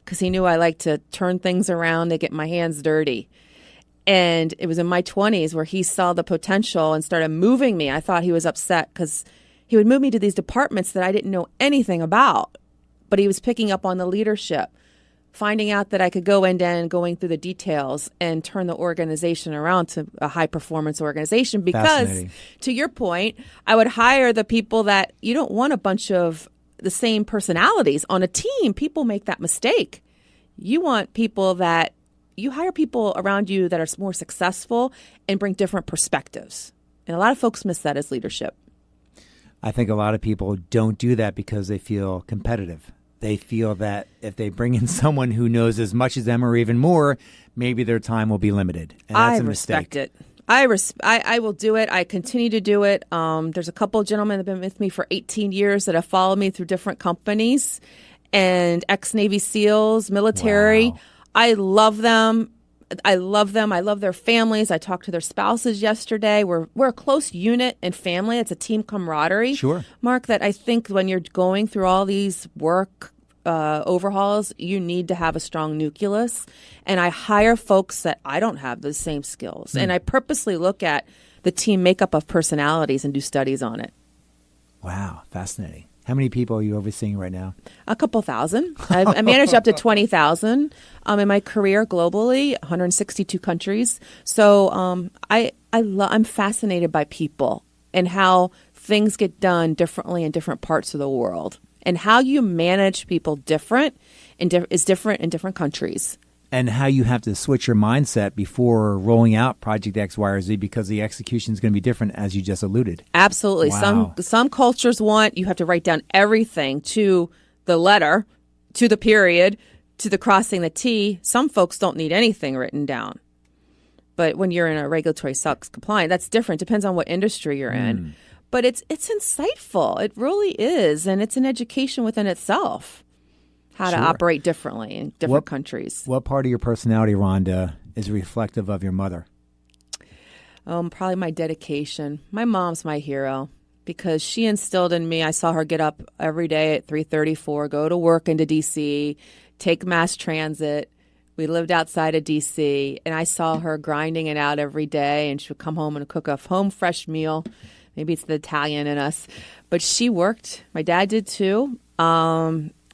because he knew I like to turn things around and get my hands dirty. And it was in my 20s where he saw the potential and started moving me. I thought he was upset because he would move me to these departments that I didn't know anything about, but he was picking up on the leadership, finding out that I could go end to end, going through the details and turn the organization around to a high performance organization. Because to your point, I would hire the people that you don't want a bunch of the same personalities on a team. People make that mistake. You want people that you hire people around you that are more successful and bring different perspectives. And a lot of folks miss that as leadership. I think a lot of people don't do that because they feel competitive. They feel that if they bring in someone who knows as much as them or even more, maybe their time will be limited. And that's a mistake. Respect it. I will do it. I continue to do it. There's a couple of gentlemen that have been with me for 18 years that have followed me through different companies and ex-Navy SEALs, military. Wow. I love them. I love their families. I talked to their spouses yesterday. We're a close unit and family. It's a team camaraderie. Sure. Mark, that I think when you're going through all these work overhauls, you need to have a strong nucleus. And I hire folks that I don't have the same skills. And I purposely look at the team makeup of personalities and do studies on it. Wow, fascinating. How many people are you overseeing right now? A couple thousand. I managed up to 20,000 in my career globally, 162 countries. So I'm fascinated by people and how things get done differently in different parts of the world, and how you manage people is different in different countries. And how you have to switch your mindset before rolling out Project X, Y, or Z, because the execution is going to be different, as you just alluded. Absolutely. Wow. Some cultures want you have to write down everything to the letter, to the period, to the crossing the T. Some folks don't need anything written down. But when you're in a regulatory SOX compliant, that's different. Depends on what industry you're in. But it's insightful. It really is. And it's an education within itself. How to operate differently in different countries. What part of your personality, Rhonda, is reflective of your mother? Probably my dedication. My mom's my hero because she instilled in me. I saw her get up every day at 3:34, go to work into D.C., take mass transit. We lived outside of D.C., and I saw her grinding it out every day, and she would come home and cook a home fresh meal. Maybe it's the Italian in us. But she worked. My dad did too.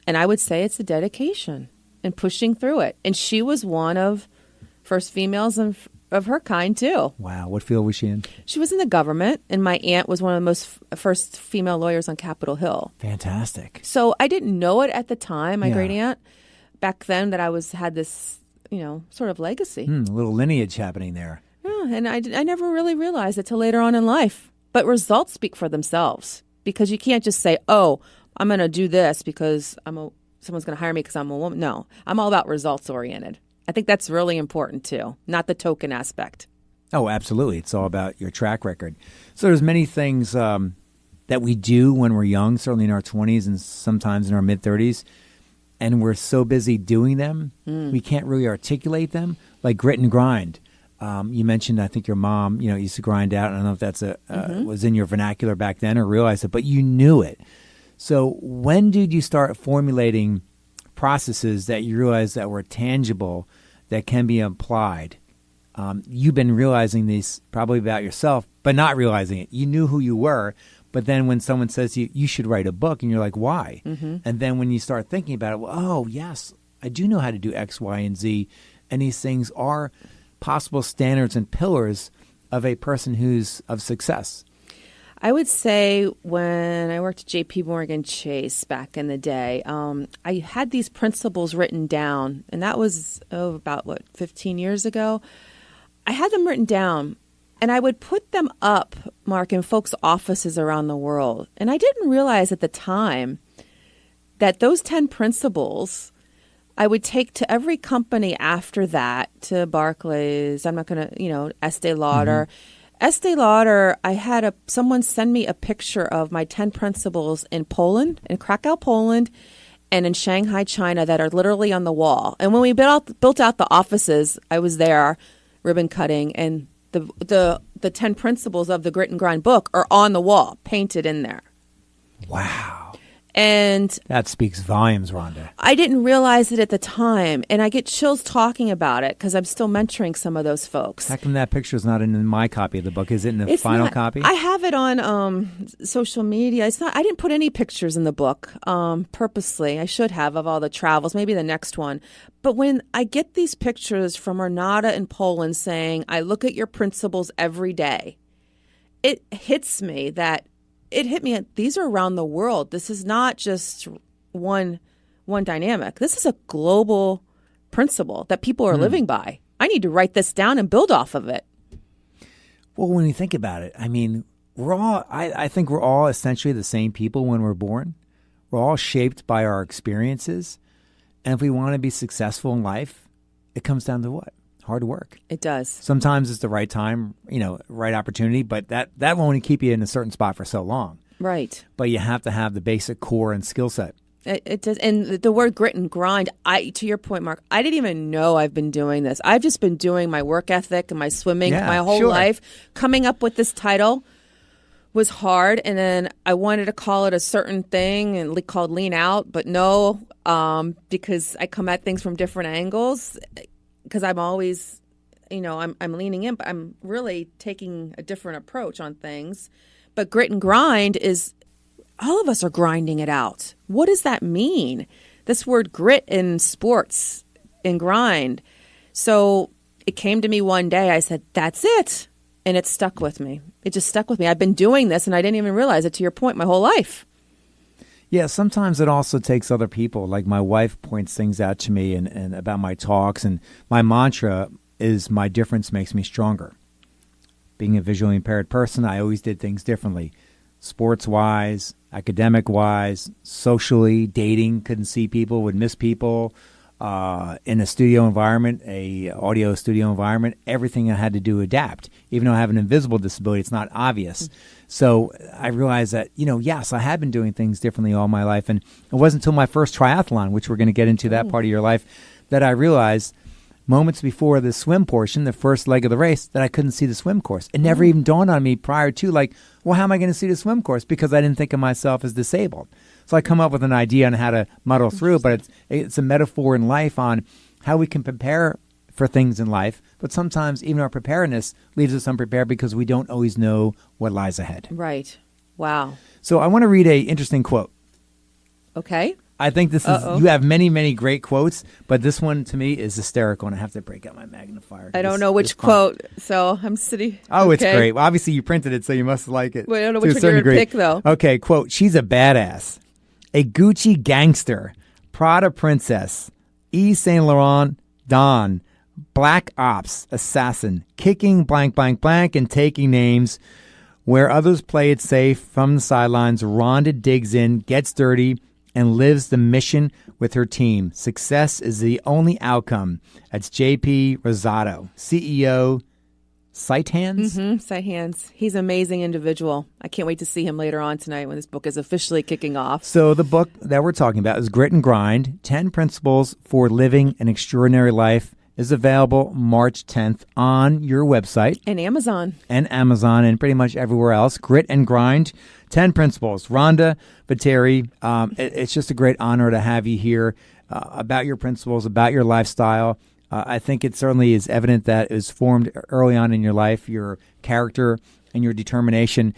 And I would say it's a dedication and pushing through it. And she was one of first females of her kind, too. Wow. What field was she in? She was in the government, and my aunt was one of the first female lawyers on Capitol Hill. Fantastic. So I didn't know it at the time, my great aunt, back then, that I had this, sort of legacy. A little lineage happening there. Yeah, and I never really realized it till later on in life. But results speak for themselves, because you can't just say, oh, I'm going to do this because someone's going to hire me because I'm a woman. No, I'm all about results oriented. I think that's really important too, not the token aspect. Oh, absolutely. It's all about your track record. So there's many things that we do when we're young, certainly in our 20s and sometimes in our mid-30s, and we're so busy doing them, we can't really articulate them, like grit and grind. You mentioned, I think your mom, used to grind out. I don't know if that's was in your vernacular back then or realized it, but you knew it. So when did you start formulating processes that you realized that were tangible, that can be applied? You've been realizing these probably about yourself, but not realizing it. You knew who you were, but then when someone says to you, you should write a book, and you're like, why? And then when you start thinking about it, well, oh, yes, I do know how to do X, Y, and Z, and these things are possible standards and pillars of a person who's of success. I would say when I worked at JPMorgan Chase back in the day, I had these principles written down, and that was about 15 years ago. I had them written down, and I would put them up, Mark, in folks' offices around the world. And I didn't realize at the time that those 10 principles I would take to every company after that, to Barclays. I'm not going to, Esteìe Lauder. Esteìe Lauder, I had someone send me a picture of my 10 principles in Poland, in Krakow, Poland, and in Shanghai, China, that are literally on the wall. And when we built out the offices, I was there, ribbon cutting, and the 10 principles of the Grit and Grind book are on the wall, painted in there. Wow. And that speaks volumes, Rhonda. I didn't realize it at the time, and I get chills talking about it because I'm still mentoring some of those folks. How come that picture is not in my copy of the book? Is it in the final copy? I have it on social media. It's not. I didn't put any pictures in the book purposely. I should have, of all the travels, maybe the next one. But when I get these pictures from Renata in Poland saying, I look at your principles every day, it hits me that these are around the world. This is not just one dynamic. This is a global principle that people are living by. I need to write this down and build off of it. Well, when you think about it, I mean, I think we're all essentially the same people when we're born. We're all shaped by our experiences. And if we want to be successful in life, it comes down to what? Hard work. It does. Sometimes it's the right time, right opportunity, but that won't only keep you in a certain spot for so long. Right. But you have to have the basic core and skill set. It does. And the word grit and grind, to your point, Mark, I didn't even know I've been doing this. I've just been doing my work ethic and my swimming my whole life. Coming up with this title was hard. And then I wanted to call it a certain thing and called Lean Out, but no, because I come at things from different angles. Because I'm always, I'm leaning in, but I'm really taking a different approach on things. But grit and grind is, all of us are grinding it out. What does that mean? This word grit in sports and grind. So it came to me one day. I said, that's it. And it stuck with me. It just stuck with me. I've been doing this and I didn't even realize it, to your point, my whole life. Yeah, sometimes it also takes other people. Like my wife points things out to me and about my talks. And my mantra is my difference makes me stronger. Being a visually impaired person, I always did things differently. Sports-wise, academic-wise, socially, dating, couldn't see people, would miss people. In a studio environment, a audio studio environment, everything I had to do adapt. Even though I have an invisible disability, it's not obvious. So I realized that, yes, I had been doing things differently all my life. And it wasn't until my first triathlon, which we're going to get into that part of your life, that I realized moments before the swim portion, the first leg of the race, that I couldn't see the swim course. It never even dawned on me prior to, well, how am I going to see the swim course? Because I didn't think of myself as disabled. So I come up with an idea on how to muddle through, but it's a metaphor in life on how we can prepare for things in life. But sometimes even our preparedness leaves us unprepared because we don't always know what lies ahead. Right. Wow. So I want to read an interesting quote. Okay. I think this is, you have many, many great quotes, but this one to me is hysterical, and I have to break out my magnifier. I don't know which quote, so I'm sitting. Oh, it's great. Well, obviously, you printed it, so you must like it. Well, I don't know which one you're going to pick, though. Okay, quote, she's a badass, a Gucci gangster, Prada princess, Yves Saint Laurent Don, black ops assassin, kicking blank, blank, blank, and taking names. Where others play it safe from the sidelines, Rhonda digs in, gets dirty, and lives the mission with her team. Success is the only outcome. That's JP Rosado, CEO, Sight Hands? Sight Hands. He's an amazing individual. I can't wait to see him later on tonight when this book is officially kicking off. So the book that we're talking about is Grit and Grind, 10 Principles for Living an Extraordinary Life, is available March 10th on your website. And Amazon. And pretty much everywhere else. Grit and Grind, 10 Principles. Rhonda Vetere, it's just a great honor to have you here about your principles, about your lifestyle. I think it certainly is evident that it was formed early on in your life, your character and your determination,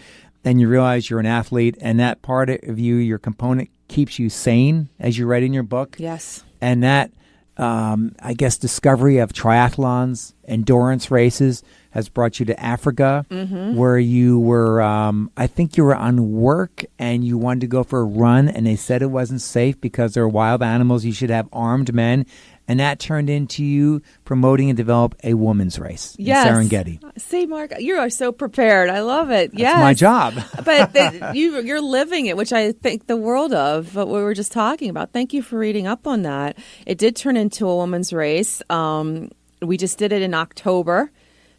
and you realize you're an athlete, and that part of you, your component, keeps you sane as you write in your book. Yes. And that I guess discovery of triathlons, endurance races has brought you to Africa, where you were, I think you were on work and you wanted to go for a run, and they said it wasn't safe because there are wild animals. You should have armed men. And that turned into you promoting and develop a women's race in Serengeti. See, Mark, you are so prepared. I love it. That's my job. But you're living it, which I think the world of what we were just talking about. Thank you for reading up on that. It did turn into a women's race. We just did it in October.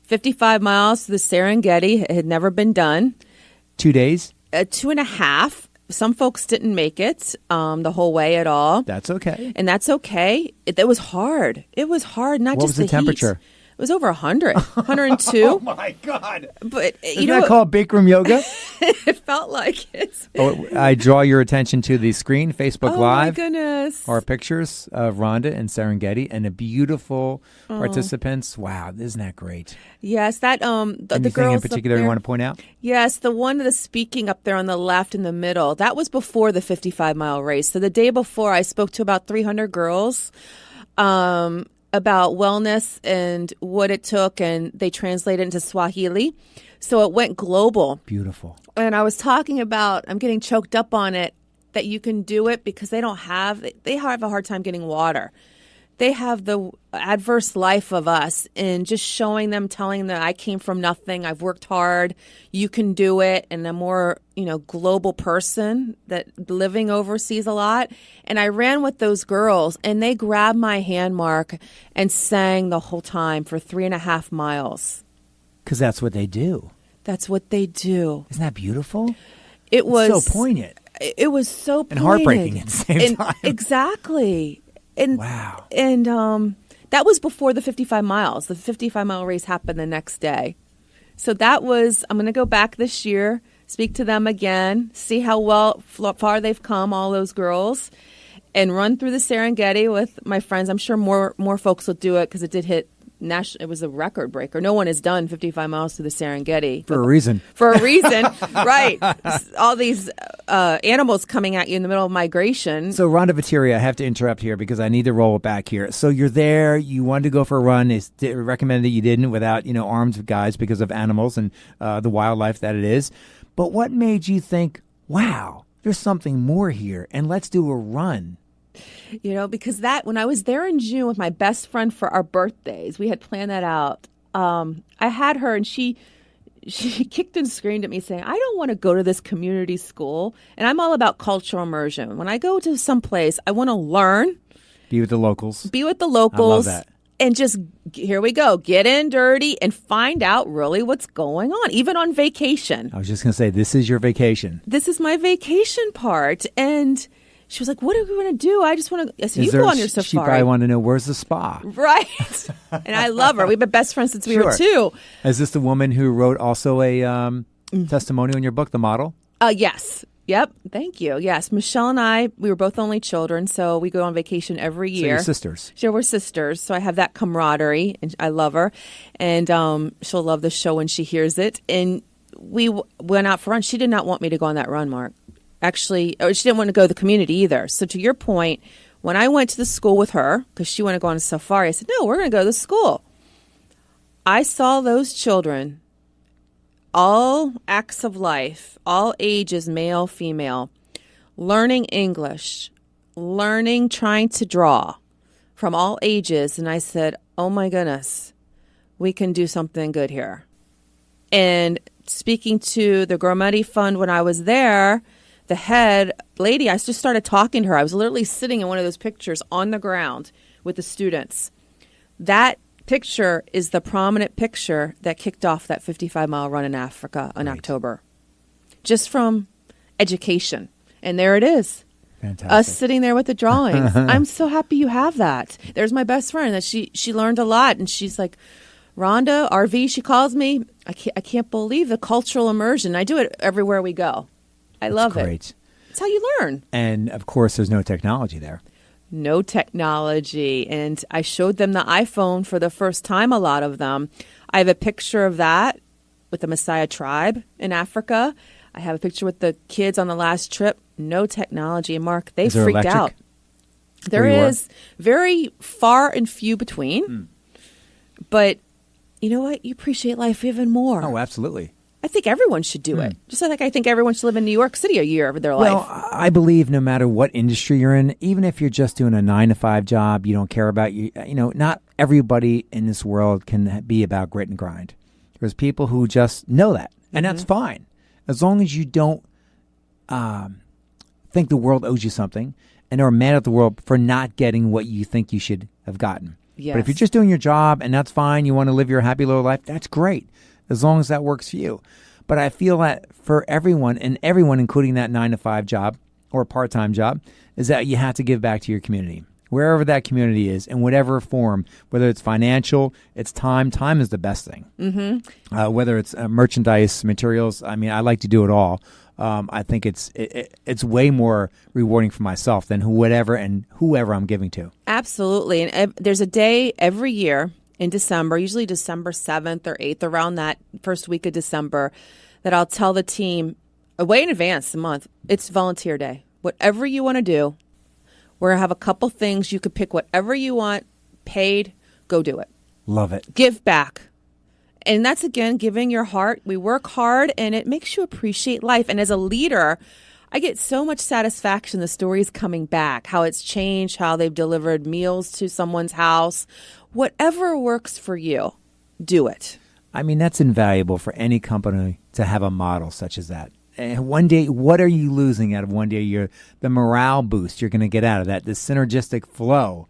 55 miles to the Serengeti. It had never been done. 2 days? 2.5. Some folks didn't make it the whole way at all. That's okay. And that's okay. It was hard. It was hard, not what just was the temperature? Heat. It was over 100, 102. Oh, my God. But Isn't that called Bikram yoga? It felt like it. I draw your attention to the screen, Facebook Live. Oh, my goodness. Our pictures of Rhonda and Serengeti and the beautiful participants. Wow, isn't that great? Yes, that the girls in particular you want to point out? Yes, the one that's speaking up there on the left in the middle, that was before the 55-mile race. So the day before, I spoke to about 300 girls about wellness and what it took, and they translated into Swahili. So it went global. Beautiful. And I was talking about, I'm getting choked up on it, that you can do it because they have a hard time getting water. they have the adverse life of us, and just showing them, telling them I came from nothing, I've worked hard, you can do it, and a more, global person that living overseas a lot. And I ran with those girls, and they grabbed my hand, Mark, and sang the whole time for 3.5 miles. Because that's what they do. That's what they do. Isn't that beautiful? It was so poignant. It was so poignant. And heartbreaking at the same time. Exactly. And, wow. And that was before the 55 miles. The 55-mile race happened the next day. So that was, I'm going to go back this year, speak to them again, see how far they've come, all those girls, and run through the Serengeti with my friends. I'm sure more folks will do it because it did hit national. It was a record breaker. No one has done 55 miles through the Serengeti. For a reason. For a reason, right. All these animals coming at you in the middle of migration. So Rhonda Vetere, I have to interrupt here because I need to roll it back here. So you're there, you wanted to go for a run. They recommended that you didn't without, armed guys because of animals and the wildlife that it is. But what made you think, wow, there's something more here, and let's do a run? Because when I was there in June with my best friend for our birthdays, we had planned that out. I had her, and she kicked and screamed at me saying, I don't want to go to this community school. And I'm all about cultural immersion. When I go to some place, I want to learn. Be with the locals. I love that. And just, here we go, get in dirty and find out really what's going on, even on vacation. I was just going to say, this is your vacation. This is my vacation part. And she was like, what are we going to do? I just want to. I said, you go on your safari. She probably wanted to know, where's the spa? Right. And I love her. We've been best friends since we were 2. Is this the woman who wrote also a testimonial in your book, The Model? Yes. Yep. Thank you. Yes. Michelle and I, we were both only children, so we go on vacation every year. So you're sisters. Sure, we're sisters. So I have that camaraderie, and I love her. And she'll love the show when she hears it. And we went out for run. She did not want me to go on that run, Mark. Actually, she didn't want to go to the community either. So to your point, when I went to the school with her, because she wanted to go on a safari, I said, no, we're going to go to the school. I saw those children, all acts of life, all ages, male, female, learning English, trying to draw from all ages. And I said, oh my goodness, we can do something good here. And speaking to the Gormati Fund when I was there, the head lady, I just started talking to her. I was literally sitting in one of those pictures on the ground with the students. That picture is the prominent picture that kicked off that 55-mile run in Africa in October, just from education. And there it is. Fantastic. Us sitting there with the drawings. I'm so happy you have that. There's my best friend that she learned a lot, and she's like, Rhonda, RV, she calls me. I can't believe the cultural immersion. I do it everywhere we go. I love it. Great. It's how you learn. And of course, there's no technology there. No technology. And I showed them the iPhone for the first time, a lot of them. I have a picture of that with the Messiah tribe in Africa. I have a picture with the kids on the last trip. No technology. And Mark, they freaked out. There is very far and few between. But you know what? You appreciate life even more. Oh, absolutely. I think everyone should do it. Just like I think everyone should live in New York City a year of their life. Well, I believe no matter what industry you're in, even if you're just doing a 9-to-5 job, you don't care about not everybody in this world can be about grit and grind. There's people who just know that, and that's fine. As long as you don't think the world owes you something and are mad at the world for not getting what you think you should have gotten. Yes. But if you're just doing your job and that's fine, you want to live your happy little life, that's great, as long as that works for you. But I feel that for everyone, including that 9-to-5 job or part-time job, is that you have to give back to your community, wherever that community is, in whatever form, whether it's financial, it's time. Time is the best thing. Mm-hmm. Whether it's merchandise, materials, I mean, I like to do it all. I think it's way more rewarding for myself than whoever I'm giving to. Absolutely. And there's a day every year in December, usually December 7th or 8th, around that first week of December, that I'll tell the team way in advance, a month, it's volunteer day. Whatever you want to do, we're going to have a couple things. You could pick whatever you want, paid, go do it. Love it. Give back. And that's, again, giving your heart. We work hard, and it makes you appreciate life. And as a leader, I get so much satisfaction. The stories coming back, how it's changed, how they've delivered meals to someone's house. Whatever works for you, do it. I mean, that's invaluable for any company to have a model such as that. And one day, what are you losing out of one day? The morale boost you're going to get out of that, the synergistic flow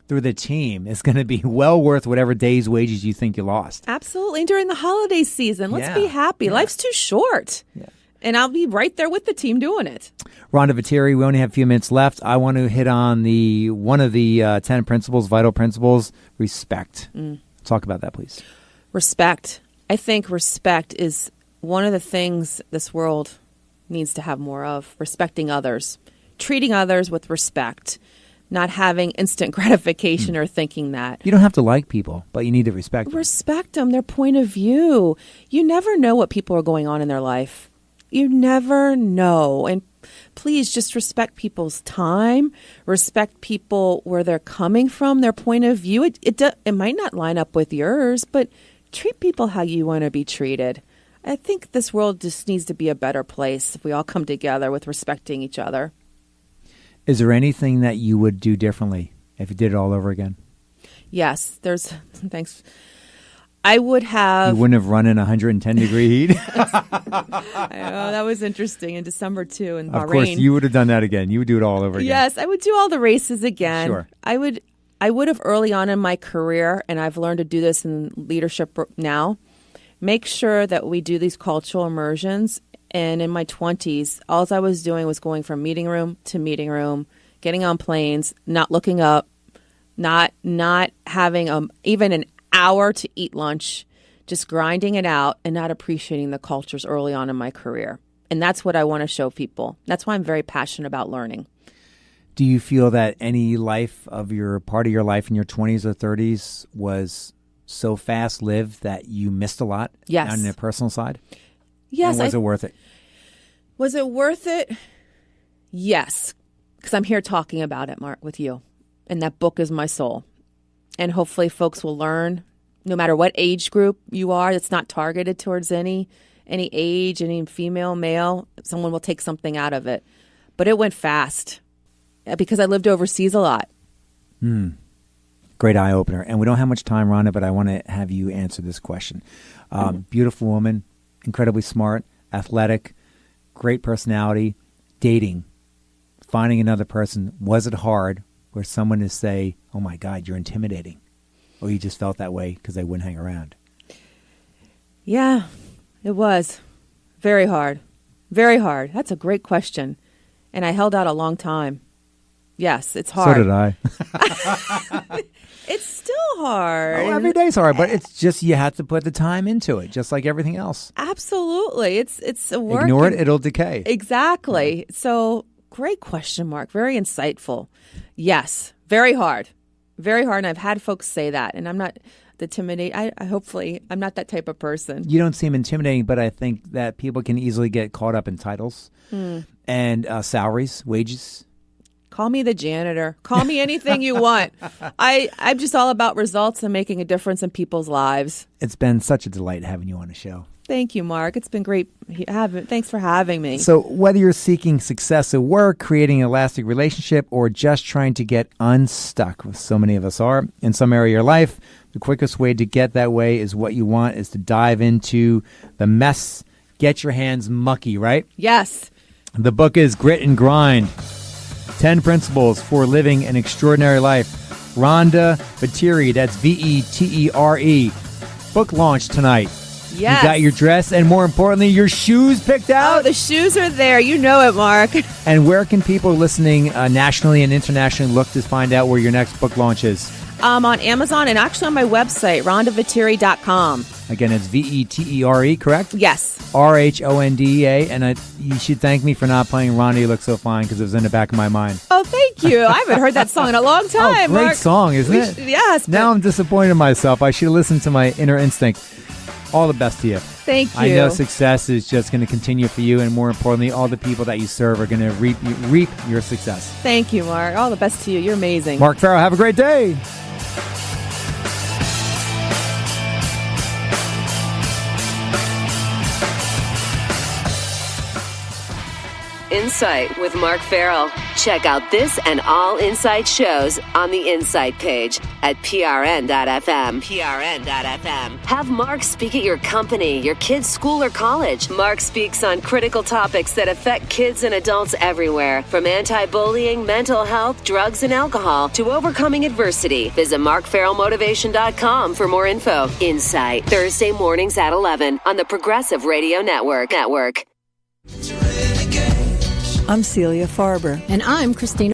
through the team is going to be well worth whatever day's wages you think you lost. Absolutely. And during the holiday season, let's be happy. Yeah. Life's too short. Yeah. And I'll be right there with the team doing it. Rhonda Vetere, we only have a few minutes left. I want to hit on one of the 10 principles, vital principles, respect. Talk about that, please. Respect. I think respect is one of the things this world needs to have more of. Respecting others. Treating others with respect. Not having instant gratification or thinking that. You don't have to like people, but you need to respect them. Respect them, their point of view. You never know what people are going on in their life. You never know. And please just respect people's time. Respect people where they're coming from, their point of view. It might not line up with yours, but treat people how you want to be treated. I think this world just needs to be a better place if we all come together with respecting each other. Is there anything that you would do differently if you did it all over again? Yes, thanks. I would have... You wouldn't have run in 110-degree heat? That was interesting in December, too, in Bahrain. Of course, you would have done that again. You would do it all over again. Yes, I would do all the races again. Sure. I would have early on in my career, and I've learned to do this in leadership now, make sure that we do these cultural immersions. And in my 20s, all I was doing was going from meeting room to meeting room, getting on planes, not looking up, not having even an hour to eat lunch, just grinding it out and not appreciating the cultures early on in my career. And that's what I want to show people. That's why I'm very passionate about learning. Do you feel that any part of your life in your 20s or 30s was so fast lived that you missed a lot? Yes. On the personal side? Yes. And was it worth it? Was it worth it? Yes. Because I'm here talking about it, Mark, with you. And that book is my soul. And hopefully folks will learn, no matter what age group you are, it's not targeted towards any age, any female, male, someone will take something out of it. But it went fast because I lived overseas a lot. Great eye-opener. And we don't have much time, Rhonda, but I want to have you answer this question. Beautiful woman, incredibly smart, athletic, great personality, dating, finding another person. Was it hard where someone to say, oh my God, you're intimidating? Or you just felt that way because they wouldn't hang around? Yeah, it was. Very hard. Very hard. That's a great question. And I held out a long time. Yes, it's hard. So did I. It's still hard. Oh, every day's hard, but it's just you have to put the time into it, just like everything else. Absolutely. It's a work. Ignore it, it'll decay. Exactly. So great question, Mark. Very insightful. Yes, very hard. Very hard. And I've had folks say that. And I'm not hopefully, I'm not that type of person. You don't seem intimidating, but I think that people can easily get caught up in titles and salaries, wages. Call me the janitor. Call me anything you want. I'm just all about results and making a difference in people's lives. It's been such a delight having you on the show. Thank you, Mark. It's been great. Thanks for having me. So whether you're seeking success at work, creating a lasting relationship, or just trying to get unstuck, which so many of us are, in some area of your life, the quickest way to get that way is what you want is to dive into the mess, get your hands mucky, right? Yes. The book is Grit and Grind, 10 Principles for Living an Extraordinary Life. Rhonda Vetere, that's Vetere. Book launch tonight. Yes. You got your dress and, more importantly, your shoes picked out? Oh, the shoes are there. You know it, Mark. And where can people listening nationally and internationally look to find out where your next book launch is? On Amazon and actually on my website, rhondavetere.com. Again, it's Vetere, correct? Yes. Rhondea. And you should thank me for not playing Rhonda, You Look So Fine, because it was in the back of my mind. Oh, thank you. I haven't heard that song in a long time, great Mark. Song, isn't it? Yes. Now I'm disappointed in myself. I should have listened to my inner instinct. All the best to you. Thank you. I know success is just going to continue for you, and more importantly, all the people that you serve are going to reap your success. Thank you, Mark. All the best to you. You're amazing. Mark Farrow, have a great day. Insight with Mark Farrell. Check out this and all Insight shows on the Insight page at prn.fm. prn.fm. Have Mark speak at your company, your kid's school or college. Mark speaks on critical topics that affect kids and adults everywhere, from anti-bullying, mental health, drugs, and alcohol to overcoming adversity. Visit markfarrellmotivation.com for more info. Insight, Thursday mornings at 11 on the Progressive Radio Network. I'm Celia Farber. And I'm Christina.